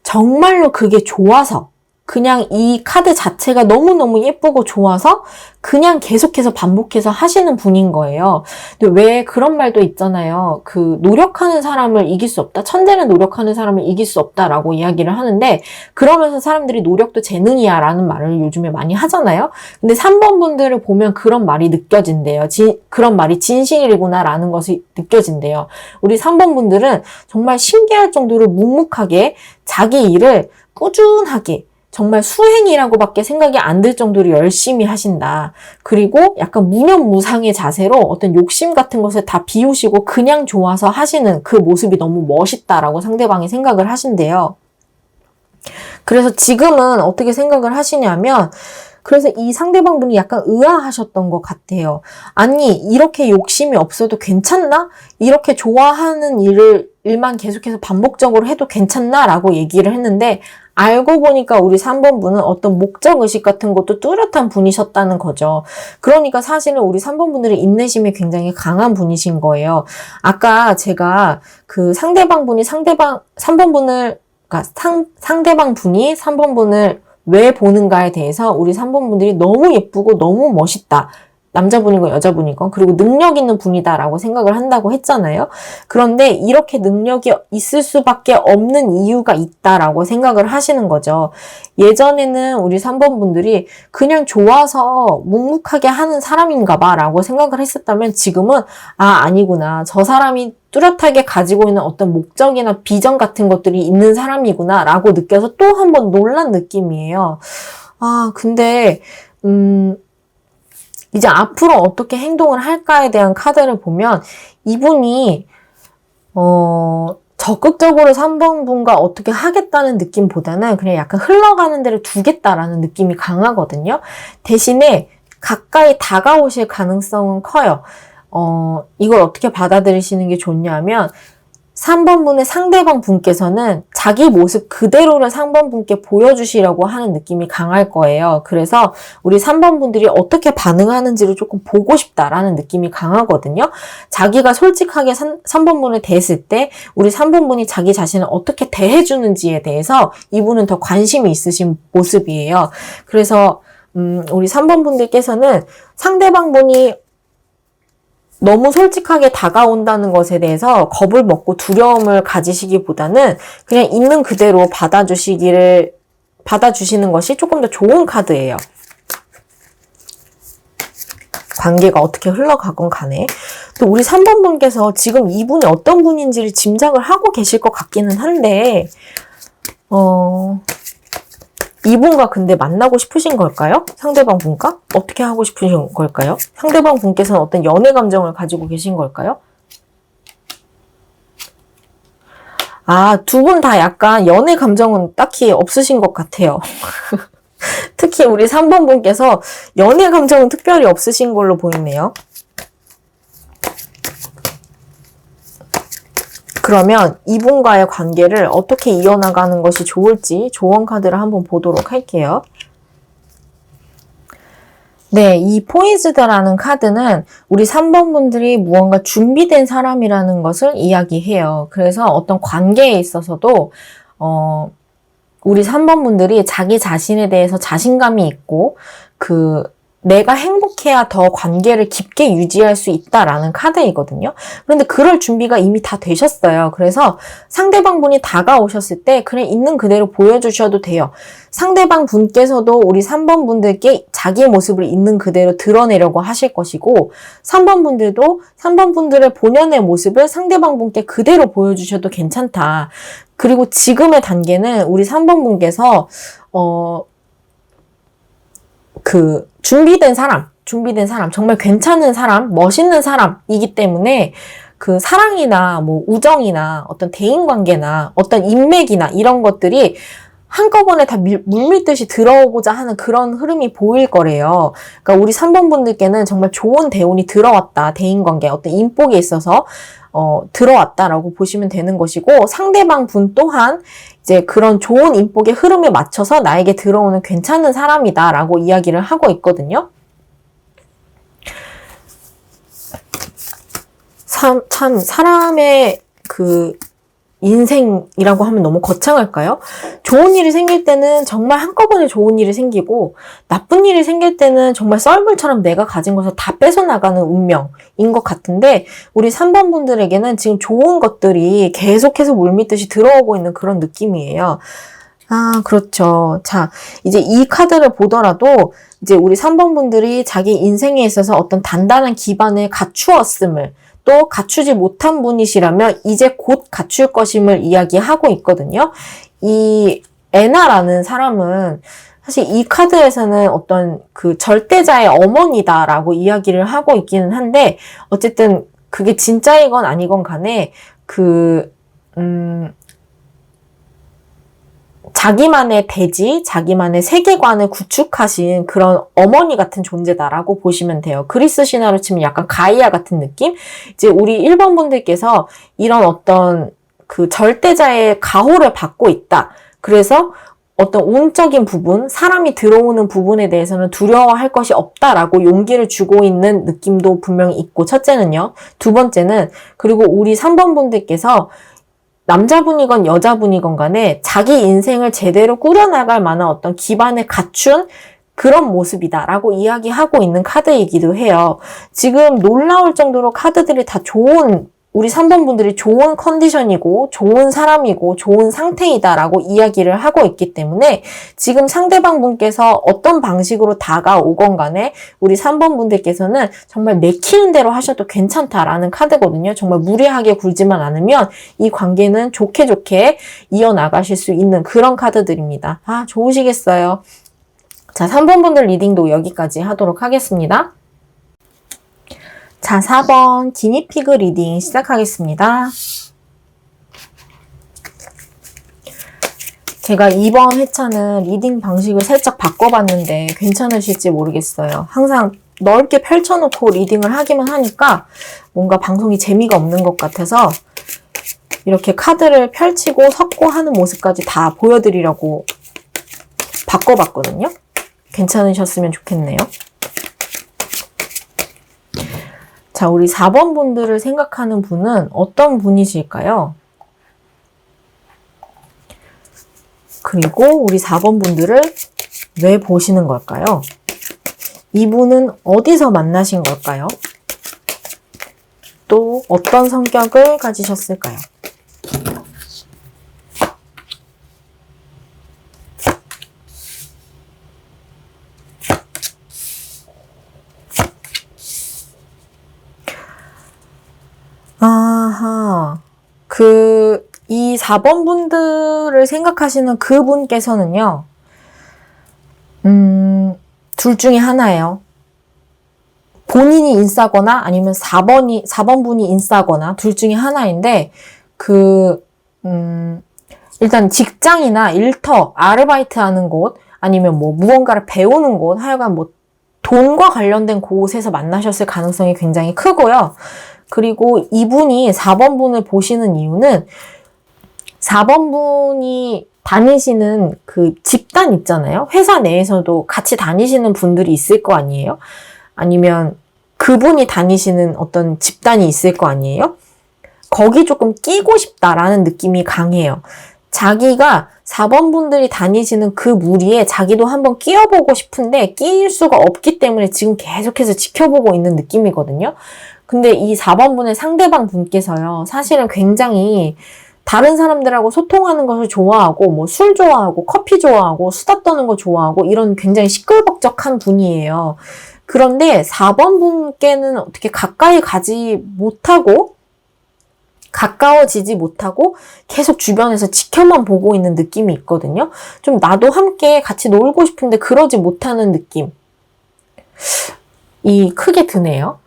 정말로 그게 좋아서 그냥 이 카드 자체가 너무너무 예쁘고 좋아서 그냥 계속해서 반복해서 하시는 분인 거예요. 근데 왜 그런 말도 있잖아요. 노력하는 사람을 이길 수 없다. 천재는 노력하는 사람을 이길 수 없다라고 이야기를 하는데 그러면서 사람들이 노력도 재능이야 라는 말을 요즘에 많이 하잖아요. 근데 3번 분들을 보면 그런 말이 느껴진대요. 그런 말이 진실이구나 라는 것이 느껴진대요. 우리 3번 분들은 정말 신기할 정도로 묵묵하게 자기 일을 꾸준하게 정말 수행이라고밖에 생각이 안 들 정도로 열심히 하신다. 그리고 약간 무념무상의 자세로 어떤 욕심 같은 것을 다 비우시고 그냥 좋아서 하시는 그 모습이 너무 멋있다라고 상대방이 생각을 하신대요. 그래서 지금은 어떻게 생각을 하시냐면 그래서 이 상대방 분이 약간 의아하셨던 것 같아요. 아니, 이렇게 욕심이 없어도 괜찮나? 이렇게 좋아하는 일만 계속해서 반복적으로 해도 괜찮나? 라고 얘기를 했는데 알고 보니까 우리 3번 분은 어떤 목적의식 같은 것도 뚜렷한 분이셨다는 거죠. 그러니까 사실은 우리 3번 분들의 인내심이 굉장히 강한 분이신 거예요. 아까 제가 상대방 분이 3번 분을, 그러니까 상대방 분이 3번 분을 왜 보는가에 대해서 우리 3번 분들이 너무 예쁘고 너무 멋있다. 남자분이건 여자분이건 그리고 능력 있는 분이다라고 생각을 한다고 했잖아요. 그런데 이렇게 능력이 있을 수밖에 없는 이유가 있다라고 생각을 하시는 거죠. 예전에는 우리 3번 분들이 그냥 좋아서 묵묵하게 하는 사람인가 봐라고 생각을 했었다면 지금은 아니구나. 저 사람이 뚜렷하게 가지고 있는 어떤 목적이나 비전 같은 것들이 있는 사람이구나 라고 느껴서 또 한 번 놀란 느낌이에요. 근데 이제 앞으로 어떻게 행동을 할까에 대한 카드를 보면 이분이 적극적으로 3번 분과 어떻게 하겠다는 느낌보다는 그냥 약간 흘러가는 대로 두겠다라는 느낌이 강하거든요. 대신에 가까이 다가오실 가능성은 커요. 이걸 어떻게 받아들이시는 게 좋냐면 3번 분의 상대방 분께서는 자기 모습 그대로를 3번 분께 보여주시려고 하는 느낌이 강할 거예요. 그래서 우리 3번 분들이 어떻게 반응하는지를 조금 보고 싶다라는 느낌이 강하거든요. 자기가 솔직하게 3번 분을 대했을 때 우리 3번 분이 자기 자신을 어떻게 대해주는지에 대해서 이분은 더 관심이 있으신 모습이에요. 그래서 우리 3번 분들께서는 상대방 분이 너무 솔직하게 다가온다는 것에 대해서 겁을 먹고 두려움을 가지시기보다는 그냥 있는 그대로 받아주시는 것이 조금 더 좋은 카드예요. 관계가 어떻게 흘러가건 간에. 또 우리 3번 분께서 지금 이분이 어떤 분인지를 짐작을 하고 계실 것 같기는 한데 이분과 근데 만나고 싶으신 걸까요? 상대방 분과? 어떻게 하고 싶으신 걸까요? 상대방 분께서는 어떤 연애 감정을 가지고 계신 걸까요? 두 분 다 약간 연애 감정은 딱히 없으신 것 같아요. 특히 우리 3번 분께서 연애 감정은 특별히 없으신 걸로 보이네요. 그러면 이분과의 관계를 어떻게 이어나가는 것이 좋을지 조언 카드를 한번 보도록 할게요. 네, 이 포이즈드라는 카드는 우리 3번 분들이 무언가 준비된 사람이라는 것을 이야기해요. 그래서 어떤 관계에 있어서도 우리 3번 분들이 자기 자신에 대해서 자신감이 있고 내가 행복해야 더 관계를 깊게 유지할 수 있다라는 카드이거든요. 그런데 그럴 준비가 이미 다 되셨어요. 그래서 상대방 분이 다가오셨을 때 그냥 있는 그대로 보여주셔도 돼요. 상대방 분께서도 우리 3번 분들께 자기의 모습을 있는 그대로 드러내려고 하실 것이고 3번 분들도 3번 분들의 본연의 모습을 상대방 분께 그대로 보여주셔도 괜찮다. 그리고 지금의 단계는 우리 3번 분께서 준비된 사람, 정말 괜찮은 사람, 멋있는 사람이기 때문에 그 사랑이나 뭐 우정이나 어떤 대인관계나 어떤 인맥이나 이런 것들이 한꺼번에 다 물밀듯이 들어오고자 하는 그런 흐름이 보일 거래요. 그러니까 우리 3번 분들께는 정말 좋은 대운이 들어왔다. 대인관계, 어떤 인복에 있어서 들어왔다라고 보시면 되는 것이고, 상대방 분 또한 이제 그런 좋은 인복의 흐름에 맞춰서 나에게 들어오는 괜찮은 사람이다라고 이야기를 하고 있거든요. 참 사람의 그 인생이라고 하면 너무 거창할까요? 좋은 일이 생길 때는 정말 한꺼번에 좋은 일이 생기고, 나쁜 일이 생길 때는 정말 썰물처럼 내가 가진 것을 다 뺏어나가는 운명인 것 같은데, 우리 3번 분들에게는 지금 좋은 것들이 계속해서 물밀듯이 들어오고 있는 그런 느낌이에요. 아, 그렇죠. 자, 이제 이 카드를 보더라도 이제 우리 3번 분들이 자기 인생에 있어서 어떤 단단한 기반을 갖추었음을, 또 갖추지 못한 분이시라면 이제 곧 갖출 것임을 이야기하고 있거든요. 이 애나라는 사람은 사실 이 카드에서는 어떤 그 절대자의 어머니다라고 이야기를 하고 있기는 한데, 어쨌든 그게 진짜이건 아니건 간에 자기만의 대지, 자기만의 세계관을 구축하신 그런 어머니 같은 존재다라고 보시면 돼요. 그리스 신화로 치면 약간 가이아 같은 느낌? 이제 우리 1번 분들께서 이런 어떤 그 절대자의 가호를 받고 있다. 그래서 어떤 운적인 부분, 사람이 들어오는 부분에 대해서는 두려워할 것이 없다라고 용기를 주고 있는 느낌도 분명히 있고, 첫째는요. 두 번째는, 그리고 우리 3번 분들께서 남자분이건 여자분이건 간에 자기 인생을 제대로 꾸려나갈 만한 어떤 기반을 갖춘 그런 모습이다라고 이야기하고 있는 카드이기도 해요. 지금 놀라울 정도로 카드들이 다 우리 3번 분들이 좋은 컨디션이고 좋은 사람이고 좋은 상태이다라고 이야기를 하고 있기 때문에, 지금 상대방 분께서 어떤 방식으로 다가오건 간에 우리 3번 분들께서는 정말 내키는 대로 하셔도 괜찮다라는 카드거든요. 정말 무리하게 굴지만 않으면 이 관계는 좋게 이어나가실 수 있는 그런 카드들입니다. 아, 좋으시겠어요. 자, 3번 분들 리딩도 여기까지 하도록 하겠습니다. 자, 4번 기니피그 리딩 시작하겠습니다. 제가 이번 회차는 리딩 방식을 살짝 바꿔봤는데 괜찮으실지 모르겠어요. 항상 넓게 펼쳐놓고 리딩을 하기만 하니까 뭔가 방송이 재미가 없는 것 같아서 이렇게 카드를 펼치고 섞고 하는 모습까지 다 보여드리려고 바꿔봤거든요. 괜찮으셨으면 좋겠네요. 자, 우리 4번 분들을 생각하는 분은 어떤 분이실까요? 그리고 우리 4번 분들을 왜 보시는 걸까요? 이분은 어디서 만나신 걸까요? 또 어떤 성격을 가지셨을까요? 아하, 이 4번 분들을 생각하시는 그분께서는요, 둘 중에 하나예요. 본인이 인싸거나 아니면 4번 분이 인싸거나 둘 중에 하나인데, 일단 직장이나 일터, 아르바이트 하는 곳, 아니면 뭐 무언가를 배우는 곳, 하여간 뭐 돈과 관련된 곳에서 만나셨을 가능성이 굉장히 크고요. 그리고 이분이 4번 분을 보시는 이유는 4번 분이 다니시는 그 집단 있잖아요. 회사 내에서도 같이 다니시는 분들이 있을 거 아니에요? 아니면 그분이 다니시는 어떤 집단이 있을 거 아니에요? 거기 조금 끼고 싶다라는 느낌이 강해요. 자기가 4번 분들이 다니시는 그 무리에 자기도 한번 끼어보고 싶은데 끼일 수가 없기 때문에 지금 계속해서 지켜보고 있는 느낌이거든요. 근데 이 4번 분의 상대방 분께서요, 사실은 굉장히 다른 사람들하고 소통하는 것을 좋아하고, 뭐 술 좋아하고, 커피 좋아하고, 수다 떠는 거 좋아하고, 이런 굉장히 시끌벅적한 분이에요. 그런데 4번 분께는 어떻게 가까워지지 못하고 계속 주변에서 지켜만 보고 있는 느낌이 있거든요. 좀 나도 함께 같이 놀고 싶은데 그러지 못하는 느낌이 크게 드네요.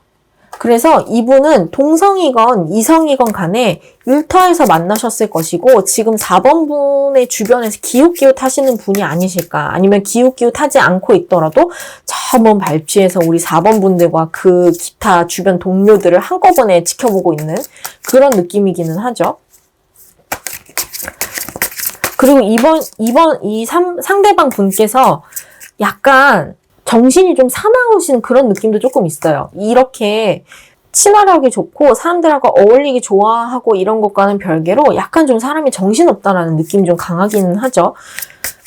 그래서 이분은 동성이건 이성이건 간에 일터에서 만나셨을 것이고 지금 4번 분의 주변에서 기웃기웃하시는 분이 아니실까, 아니면 기웃기웃하지 않고 있더라도 저 먼 발치에서 우리 4번 분들과 그 기타 주변 동료들을 한꺼번에 지켜보고 있는 그런 느낌이기는 하죠. 그리고 상대방 분께서 약간 정신이 좀 사나우신 그런 느낌도 조금 있어요. 이렇게 친화력이 좋고 사람들하고 어울리기 좋아하고 이런 것과는 별개로 약간 좀 사람이 정신없다라는 느낌이 좀 강하기는 하죠.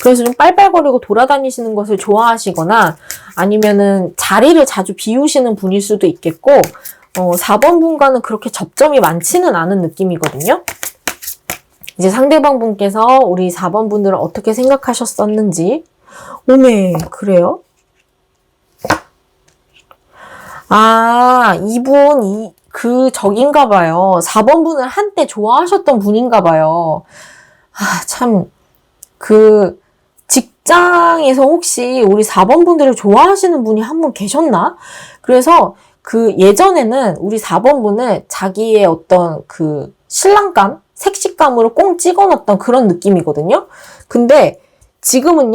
그래서 좀 빨빨거리고 돌아다니시는 것을 좋아하시거나 아니면은 자리를 자주 비우시는 분일 수도 있겠고, 4번 분과는 그렇게 접점이 많지는 않은 느낌이거든요. 이제 상대방 분께서 우리 4번 분들을 어떻게 생각하셨었는지. 오메, 그래요? 아, 이분, 적인가 봐요. 4번 분을 한때 좋아하셨던 분인가 봐요. 아, 참, 직장에서 혹시 우리 4번 분들을 좋아하시는 분이 한 분 계셨나? 그래서 예전에는 우리 4번 분을 자기의 어떤 신랑감, 색시감으로 꽁 찍어 놨던 그런 느낌이거든요. 근데 지금은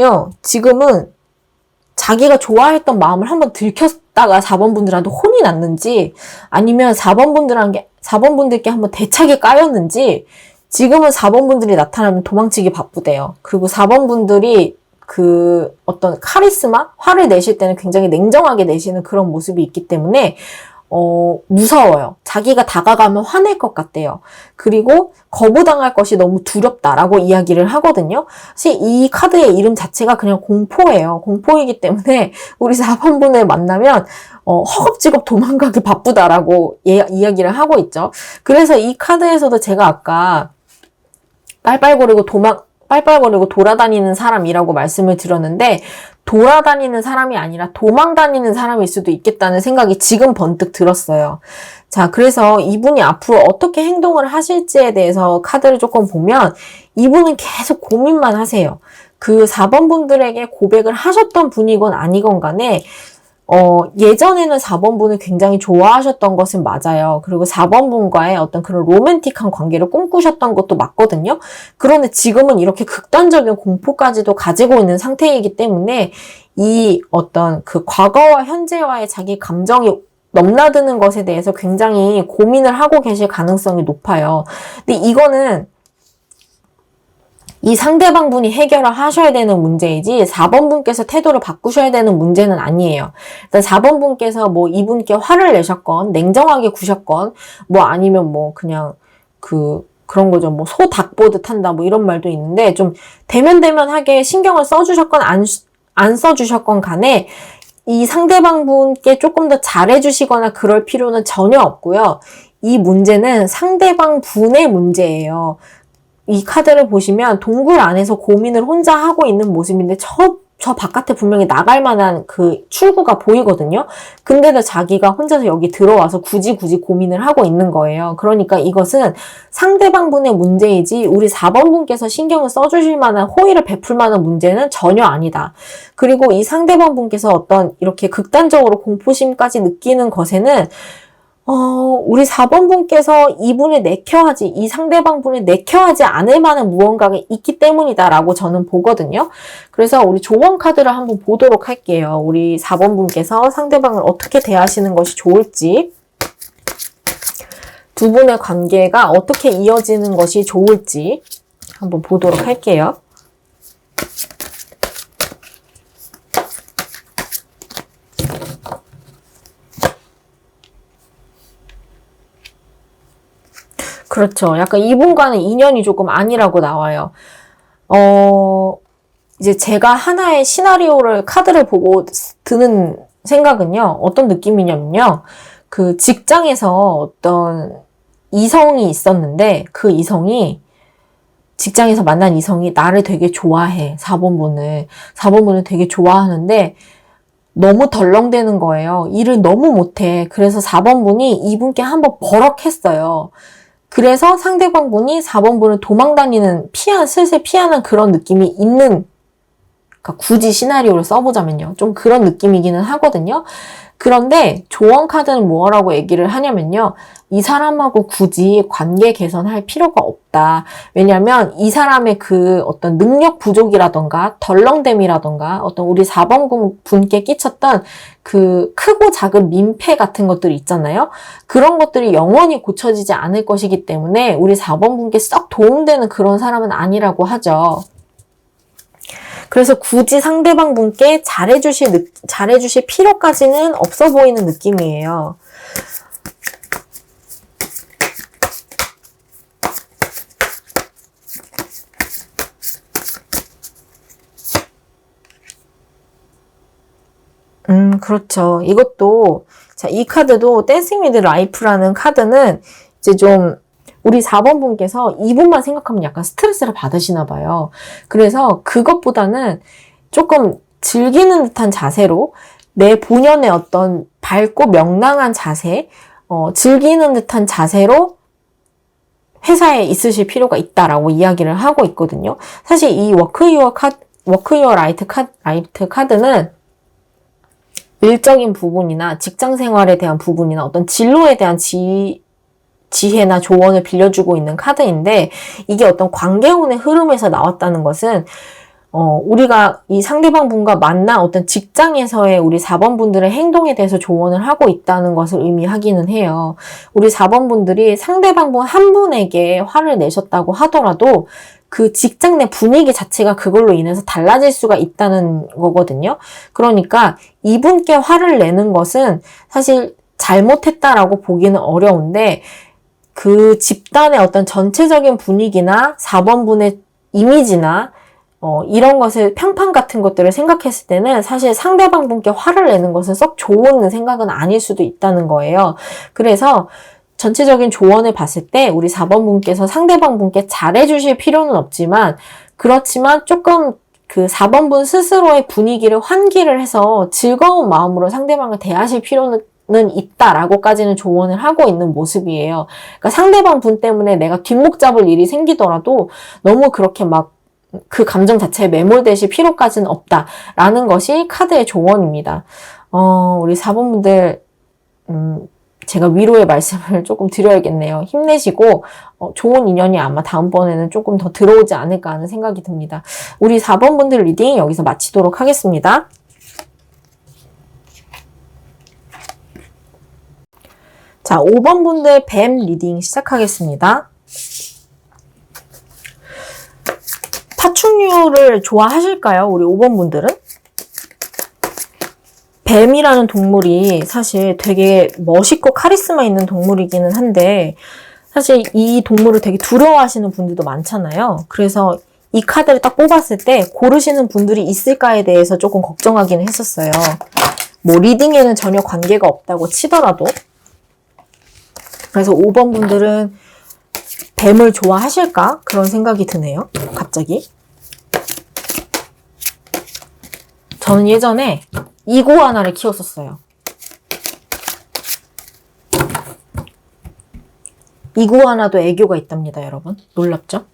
자기가 좋아했던 마음을 한번 들켰다가 4번 분들한테 혼이 났는지, 아니면 4번 분들께 한번 대차게 까였는지, 지금은 4번 분들이 나타나면 도망치기 바쁘대요. 그리고 4번 분들이 어떤 카리스마? 화를 내실 때는 굉장히 냉정하게 내시는 그런 모습이 있기 때문에, 무서워요. 자기가 다가가면 화낼 것 같대요. 그리고 거부당할 것이 너무 두렵다라고 이야기를 하거든요. 사실 이 카드의 이름 자체가 그냥 공포예요. 공포이기 때문에 우리 4번 분을 만나면 허겁지겁 도망가기 바쁘다라고 이야기를 하고 있죠. 그래서 이 카드에서도 제가 아까 빨빨거리고 돌아다니는 사람이라고 말씀을 드렸는데, 돌아다니는 사람이 아니라 도망다니는 사람일 수도 있겠다는 생각이 지금 번뜩 들었어요. 자, 그래서 이분이 앞으로 어떻게 행동을 하실지에 대해서 카드를 조금 보면, 이분은 계속 고민만 하세요. 4번 분들에게 고백을 하셨던 분이건 아니건 간에, 예전에는 4번 분을 굉장히 좋아하셨던 것은 맞아요. 그리고 4번 분과의 어떤 그런 로맨틱한 관계를 꿈꾸셨던 것도 맞거든요. 그런데 지금은 이렇게 극단적인 공포까지도 가지고 있는 상태이기 때문에 이 어떤 과거와 현재와의 자기 감정이 넘나드는 것에 대해서 굉장히 고민을 하고 계실 가능성이 높아요. 근데 이거는 이 상대방 분이 해결을 하셔야 되는 문제이지 4번 분께서 태도를 바꾸셔야 되는 문제는 아니에요. 일단 4번 분께서 이분께 화를 내셨건 냉정하게 구셨건 아니면 그냥 그런 거죠. 소 닭 보듯 한다 이런 말도 있는데, 좀 대면대면하게 신경을 써주셨건 안 써주셨건 간에 이 상대방 분께 조금 더 잘해주시거나 그럴 필요는 전혀 없고요. 이 문제는 상대방 분의 문제예요. 이 카드를 보시면 동굴 안에서 고민을 혼자 하고 있는 모습인데 저 바깥에 분명히 나갈 만한 출구가 보이거든요. 근데도 자기가 혼자서 여기 들어와서 굳이 고민을 하고 있는 거예요. 그러니까 이것은 상대방 분의 문제이지 우리 4번 분께서 신경을 써주실 만한, 호의를 베풀 만한 문제는 전혀 아니다. 그리고 이 상대방 분께서 어떤 이렇게 극단적으로 공포심까지 느끼는 것에는 우리 4번 분께서 이 상대방 분을 내켜하지 않을 만한 무언가가 있기 때문이다라고 저는 보거든요. 그래서 우리 조언 카드를 한번 보도록 할게요. 우리 4번 분께서 상대방을 어떻게 대하시는 것이 좋을지, 두 분의 관계가 어떻게 이어지는 것이 좋을지 한번 보도록 할게요. 그렇죠. 약간 이분과는 인연이 조금 아니라고 나와요. 이제 제가 하나의 시나리오를, 카드를 보고 드는 생각은요, 어떤 느낌이냐면요, 직장에서 어떤 이성이 있었는데, 직장에서 만난 이성이 나를 되게 좋아해. 4번 분을 되게 좋아하는데, 너무 덜렁대는 거예요. 일을 너무 못해. 그래서 4번 분이 이분께 한번 버럭했어요. 그래서 상대방 분이 4번 분을 슬슬 피하는 그런 느낌이 있는 그러니까 굳이 시나리오를 써보자면요. 좀 그런 느낌이기는 하거든요. 그런데 조언 카드는 뭐라고 얘기를 하냐면요. 이 사람하고 굳이 관계 개선할 필요가 없다. 왜냐면 이 사람의 그 어떤 능력 부족이라던가 덜렁댐이라던가 어떤 우리 4번 분께 끼쳤던 그 크고 작은 민폐 같은 것들이 있잖아요. 그런 것들이 영원히 고쳐지지 않을 것이기 때문에 우리 4번 분께 썩 도움되는 그런 사람은 아니라고 하죠. 그래서 굳이 상대방 분께 잘해주실 필요까지는 없어 보이는 느낌이에요. 그렇죠. 이것도, 자, 이 카드도 댄싱 위드 라이프라는 카드는 이제 좀 우리 4번 분께서 이분만 생각하면 약간 스트레스를 받으시나 봐요. 그래서 그것보다는 조금 즐기는 듯한 자세로 내 본연의 어떤 밝고 명랑한 자세, 즐기는 듯한 자세로 회사에 있으실 필요가 있다라고 이야기를 하고 있거든요. 사실 이 워크 유어 라이트 카드는 일적인 부분이나 직장 생활에 대한 부분이나 어떤 진로에 대한 지혜나 조언을 빌려주고 있는 카드인데, 이게 어떤 관계운의 흐름에서 나왔다는 것은 우리가 이 상대방 분과 만난 어떤 직장에서의 우리 4번 분들의 행동에 대해서 조언을 하고 있다는 것을 의미하기는 해요. 우리 4번 분들이 상대방 분 한 분에게 화를 내셨다고 하더라도 그 직장 내 분위기 자체가 그걸로 인해서 달라질 수가 있다는 거거든요. 그러니까 이분께 화를 내는 것은 사실 잘못했다라고 보기는 어려운데, 그 집단의 어떤 전체적인 분위기나 4번 분의 이미지나 이런 것을 평판 같은 것들을 생각했을 때는 사실 상대방 분께 화를 내는 것은 썩 좋은 생각은 아닐 수도 있다는 거예요. 그래서 전체적인 조언을 봤을 때 우리 4번 분께서 상대방 분께 잘해주실 필요는 없지만, 그렇지만 조금 그 4번 분 스스로의 분위기를 환기를 해서 즐거운 마음으로 상대방을 대하실 필요는 있다라고까지는 조언을 하고 있는 모습이에요. 그러니까 상대방 분 때문에 내가 뒷목 잡을 일이 생기더라도 너무 그렇게 막 그 감정 자체에 매몰되실 필요까지는 없다라는 것이 카드의 조언입니다. 우리 4번 분들, 제가 위로의 말씀을 조금 드려야겠네요. 힘내시고 좋은 인연이 아마 다음번에는 조금 더 들어오지 않을까 하는 생각이 듭니다. 우리 4번 분들 리딩 여기서 마치도록 하겠습니다. 자, 5번 분들 뱀 리딩 시작하겠습니다. 파충류를 좋아하실까요? 우리 5번 분들은? 뱀이라는 동물이 사실 되게 멋있고 카리스마 있는 동물이기는 한데, 사실 이 동물을 되게 두려워하시는 분들도 많잖아요. 그래서 이 카드를 딱 뽑았을 때 고르시는 분들이 있을까에 대해서 조금 걱정하기는 했었어요. 뭐 리딩에는 전혀 관계가 없다고 치더라도. 그래서 5번 분들은 뱀을 좋아하실까? 그런 생각이 드네요. 갑자기. 저는 예전에 이구아나를 키웠었어요. 이구아나도 애교가 있답니다, 여러분. 놀랍죠?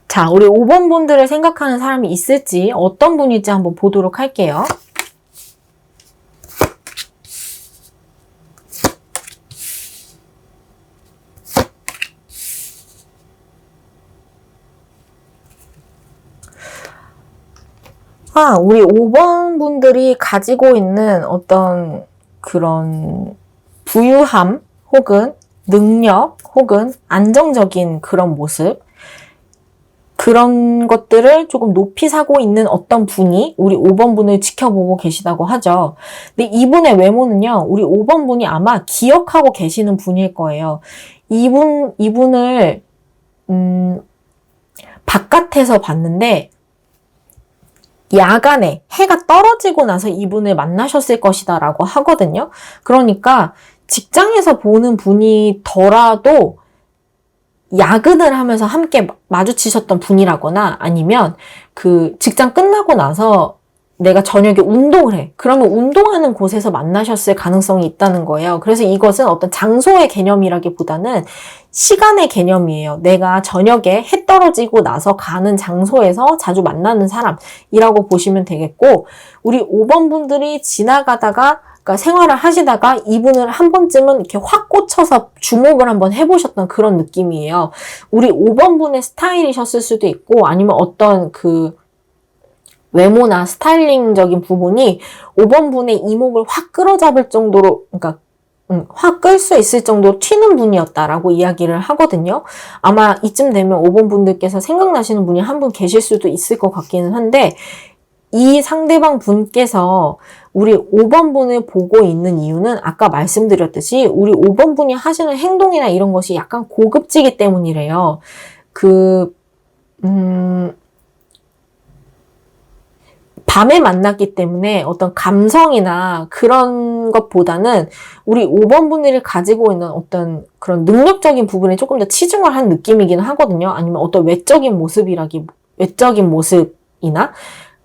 자, 우리 5번 분들을 생각하는 사람이 있을지, 어떤 분일지 한번 보도록 할게요. 우리 5번 분들이 가지고 있는 어떤 그런 부유함, 혹은 능력, 혹은 안정적인 그런 모습, 그런 것들을 조금 높이 사고 있는 어떤 분이 우리 5번 분을 지켜보고 계시다고 하죠. 근데 이분의 외모는요, 우리 5번 분이 아마 기억하고 계시는 분일 거예요. 이분을 바깥에서 봤는데, 야간에 해가 떨어지고 나서 이분을 만나셨을 것이다 라고 하거든요. 그러니까 직장에서 보는 분이더라도 야근을 하면서 함께 마주치셨던 분이라거나, 아니면 그 직장 끝나고 나서 내가 저녁에 운동을 해. 그러면 운동하는 곳에서 만나셨을 가능성이 있다는 거예요. 그래서 이것은 어떤 장소의 개념이라기보다는 시간의 개념이에요. 내가 저녁에 해 떨어지고 나서 가는 장소에서 자주 만나는 사람이라고 보시면 되겠고, 우리 5번 분들이 지나가다가 그러니까 생활을 하시다가 이분을 한 번쯤은 이렇게 확 꽂혀서 주목을 한번 해보셨던 그런 느낌이에요. 우리 5번 분의 스타일이셨을 수도 있고, 아니면 어떤 그 외모나 스타일링적인 부분이 5번 분의 이목을 확 끌어잡을 정도로, 그러니까 확 끌 수 있을 정도로 튀는 분이었다라고 이야기를 하거든요. 아마 이쯤 되면 5번 분들께서 생각나시는 분이 한 분 계실 수도 있을 것 같기는 한데, 이 상대방 분께서 우리 5번 분을 보고 있는 이유는 아까 말씀드렸듯이 우리 5번 분이 하시는 행동이나 이런 것이 약간 고급지기 때문이래요. 밤에 만났기 때문에 어떤 감성이나 그런 것보다는 우리 5번 분들이 가지고 있는 어떤 그런 능력적인 부분에 조금 더 치중을 한 느낌이긴 하거든요. 아니면 어떤 외적인 모습이나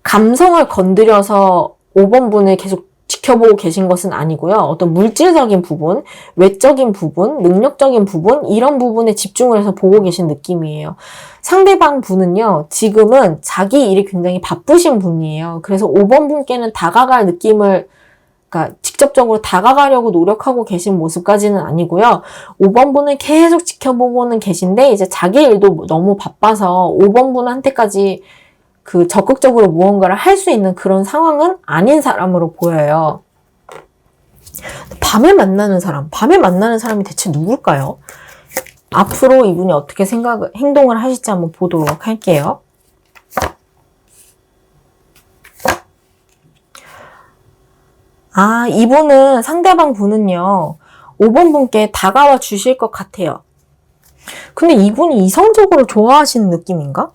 감성을 건드려서 5번 분을 계속 지켜보고 계신 것은 아니고요. 어떤 물질적인 부분, 외적인 부분, 능력적인 부분, 이런 부분에 집중을 해서 보고 계신 느낌이에요. 상대방 분은요, 지금은 자기 일이 굉장히 바쁘신 분이에요. 그래서 5번 분께는 다가갈 느낌을, 그러니까 직접적으로 다가가려고 노력하고 계신 모습까지는 아니고요. 5번 분은 계속 지켜보고는 계신데, 이제 자기 일도 너무 바빠서 5번 분한테까지 적극적으로 무언가를 할 수 있는 그런 상황은 아닌 사람으로 보여요. 밤에 만나는 사람이 대체 누굴까요? 앞으로 이분이 어떻게 행동을 하실지 한번 보도록 할게요. 이분은, 상대방 분은요, 5번 분께 다가와 주실 것 같아요. 근데 이분이 이성적으로 좋아하시는 느낌인가?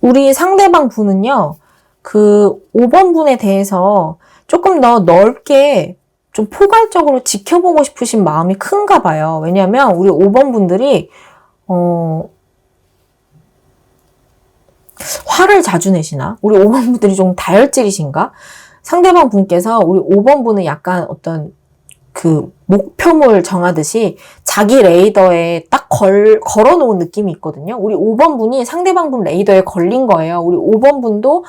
우리 상대방 분은요, 5번 분에 대해서 조금 더 넓게 좀 포괄적으로 지켜보고 싶으신 마음이 큰가 봐요. 왜냐면 우리 5번 분들이, 화를 자주 내시나? 우리 5번 분들이 좀 다혈질이신가? 상대방 분께서 우리 5번 분은 약간 어떤 목표물 정하듯이 자기 레이더에 딱 걸어놓은 느낌이 있거든요. 우리 5번 분이 상대방 분 레이더에 걸린 거예요. 우리 5번 분도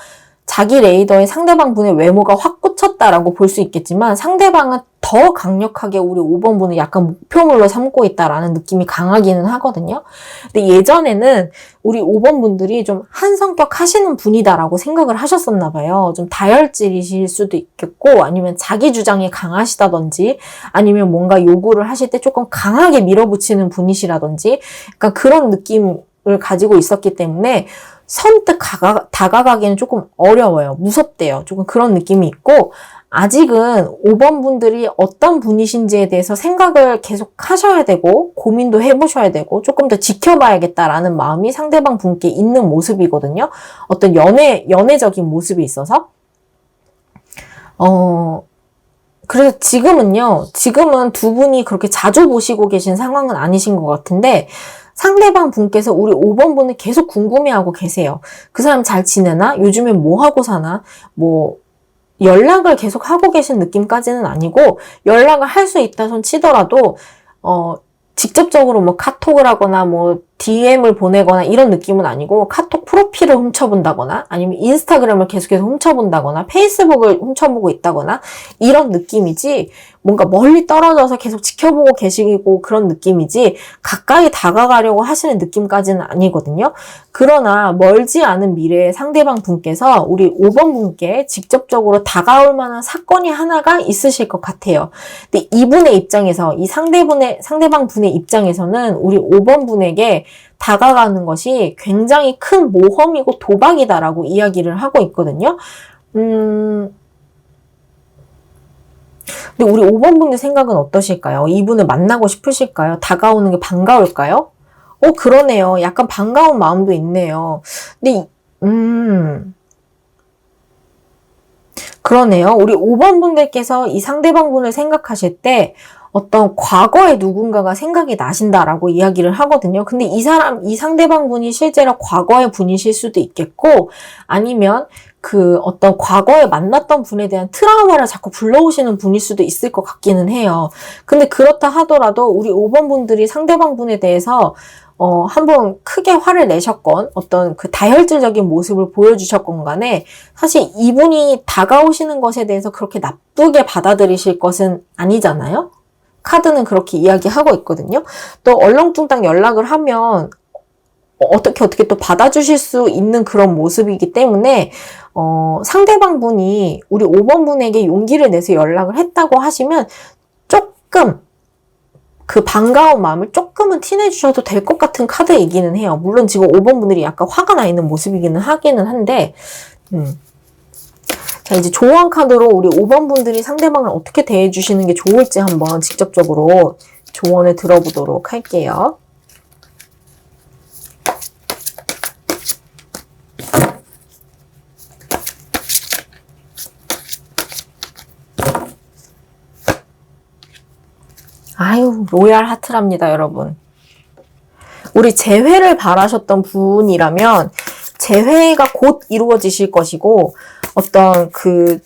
자기 레이더에 상대방 분의 외모가 확 꽂혔다라고 볼 수 있겠지만, 상대방은 더 강력하게 우리 5번 분을 약간 목표물로 삼고 있다라는 느낌이 강하기는 하거든요. 근데 예전에는 우리 5번 분들이 좀 한성격 하시는 분이다라고 생각을 하셨었나 봐요. 좀 다혈질이실 수도 있겠고, 아니면 자기 주장이 강하시다든지, 아니면 뭔가 요구를 하실 때 조금 강하게 밀어붙이는 분이시라든지, 그러니까 그런 느낌을 가지고 있었기 때문에 선뜻 다가가기는 조금 어려워요. 무섭대요. 조금 그런 느낌이 있고, 아직은 5번 분들이 어떤 분이신지에 대해서 생각을 계속 하셔야 되고, 고민도 해보셔야 되고, 조금 더 지켜봐야겠다라는 마음이 상대방 분께 있는 모습이거든요. 어떤 연애적인 모습이 있어서. 그래서 지금은 두 분이 그렇게 자주 보시고 계신 상황은 아니신 것 같은데, 상대방 분께서 우리 5번 분을 계속 궁금해하고 계세요. 그 사람 잘 지내나? 요즘에 뭐 하고 사나? 연락을 계속 하고 계신 느낌까지는 아니고, 연락을 할 수 있다 손 치더라도, 직접적으로 카톡을 하거나 DM을 보내거나 이런 느낌은 아니고, 카톡 프로필을 훔쳐본다거나, 아니면 인스타그램을 계속해서 훔쳐본다거나, 페이스북을 훔쳐보고 있다거나, 이런 느낌이지, 뭔가 멀리 떨어져서 계속 지켜보고 계시고 그런 느낌이지, 가까이 다가가려고 하시는 느낌까지는 아니거든요. 그러나 멀지 않은 미래에 상대방 분께서 우리 5번 분께 직접적으로 다가올 만한 사건이 하나가 있으실 것 같아요. 근데 이분의 입장에서, 상대방 분의 입장에서는 우리 5번 분에게 다가가는 것이 굉장히 큰 모험이고 도박이다라고 이야기를 하고 있거든요. 근데 우리 5번 분의 생각은 어떠실까요? 이분을 만나고 싶으실까요? 다가오는 게 반가울까요? 그러네요. 약간 반가운 마음도 있네요. 근데, 그러네요. 우리 5번 분들께서 이 상대방 분을 생각하실 때, 어떤 과거의 누군가가 생각이 나신다라고 이야기를 하거든요. 근데 이 상대방 분이 실제로 과거의 분이실 수도 있겠고, 아니면 그 어떤 과거에 만났던 분에 대한 트라우마를 자꾸 불러오시는 분일 수도 있을 것 같기는 해요. 근데 그렇다 하더라도 우리 5번 분들이 상대방 분에 대해서 한번 크게 화를 내셨건 어떤 그 다혈질적인 모습을 보여주셨건 간에 사실 이분이 다가오시는 것에 대해서 그렇게 나쁘게 받아들이실 것은 아니잖아요? 카드는 그렇게 이야기하고 있거든요. 또 얼렁뚱땅 연락을 하면 어떻게 또 받아주실 수 있는 그런 모습이기 때문에 상대방 분이 우리 5번 분에게 용기를 내서 연락을 했다고 하시면 조금 그 반가운 마음을 조금은 티내주셔도 될 것 같은 카드이기는 해요. 물론 지금 5번 분들이 약간 화가 나 있는 모습이기는 하기는 한데 자, 이제 조언 카드로 우리 5번 분들이 상대방을 어떻게 대해주시는 게 좋을지 한번 직접적으로 조언을 들어보도록 할게요. 아유, 로얄 하트랍니다, 여러분. 우리 재회를 바라셨던 분이라면 재회가 곧 이루어지실 것이고 어떤 그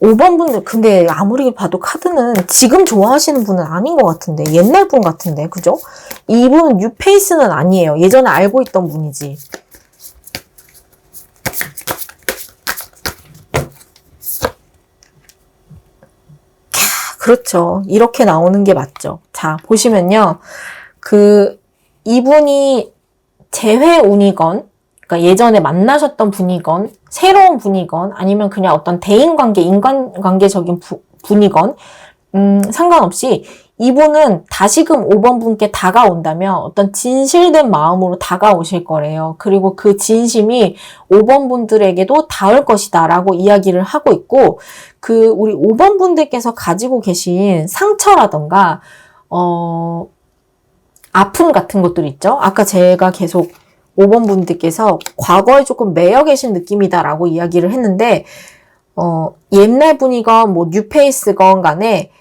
5번 분들, 근데 아무리 봐도 카드는 지금 좋아하시는 분은 아닌 것 같은데, 옛날 분 같은데, 그죠? 이분은 뉴페이스는 아니에요. 예전에 알고 있던 분이지. 그렇죠. 이렇게 나오는 게 맞죠. 자, 보시면요. 이분이 재회운이건, 그러니까 예전에 만나셨던 분이건, 새로운 분이건, 아니면 그냥 어떤 대인관계, 인간관계적인 분이건, 상관없이 이분은 다시금 5번 분께 다가온다면 어떤 진실된 마음으로 다가오실 거래요. 그리고 그 진심이 5번 분들에게도 닿을 것이다 라고 이야기를 하고 있고, 우리 5번 분들께서 가지고 계신 상처라던가, 아픔 같은 것들 있죠? 아까 제가 계속 5번 분들께서 과거에 조금 매여 계신 느낌이다라고 이야기를 했는데, 옛날 분이건 뭐 뉴페이스건 간에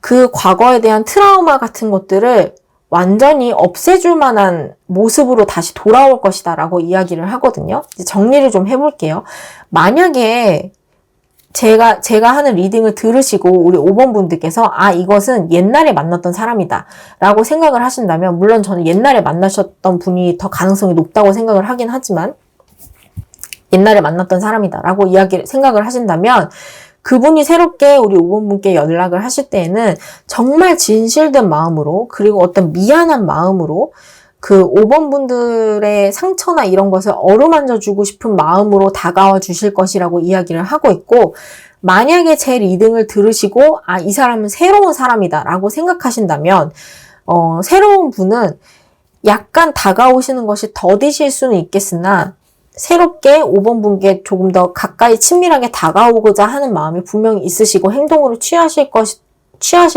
그 과거에 대한 트라우마 같은 것들을 완전히 없애줄 만한 모습으로 다시 돌아올 것이다 라고 이야기를 하거든요. 이제 정리를 좀 해볼게요. 만약에 제가 하는 리딩을 들으시고 우리 5번 분들께서 이것은 옛날에 만났던 사람이다 라고 생각을 하신다면, 물론 저는 옛날에 만나셨던 분이 더 가능성이 높다고 생각을 하긴 하지만 옛날에 만났던 사람이다 라고 생각을 하신다면 그분이 새롭게 우리 5번 분께 연락을 하실 때에는 정말 진실된 마음으로, 그리고 어떤 미안한 마음으로 그 5번 분들의 상처나 이런 것을 어루만져 주고 싶은 마음으로 다가와 주실 것이라고 이야기를 하고 있고, 만약에 제 리딩을 들으시고 이 사람은 새로운 사람이다 라고 생각하신다면 새로운 분은 약간 다가오시는 것이 더디실 수는 있겠으나 새롭게 5번 분께 조금 더 가까이 친밀하게 다가오고자 하는 마음이 분명히 있으시고 행동으로 취하실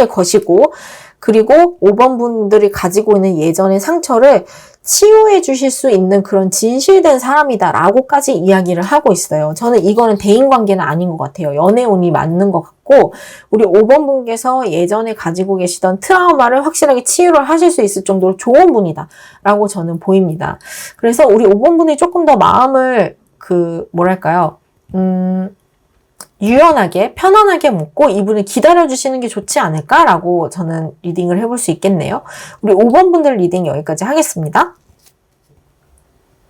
것이고, 그리고 5번 분들이 가지고 있는 예전의 상처를 치유해 주실 수 있는 그런 진실된 사람이다 라고까지 이야기를 하고 있어요. 저는 이거는 대인관계는 아닌 것 같아요. 연애운이 맞는 것 같고, 우리 5번 분께서 예전에 가지고 계시던 트라우마를 확실하게 치유를 하실 수 있을 정도로 좋은 분이다 라고 저는 보입니다. 그래서 우리 5번 분이 조금 더 마음을 유연하게, 편안하게 먹고 이분을 기다려주시는 게 좋지 않을까라고 저는 리딩을 해볼 수 있겠네요. 우리 5번 분들 리딩 여기까지 하겠습니다.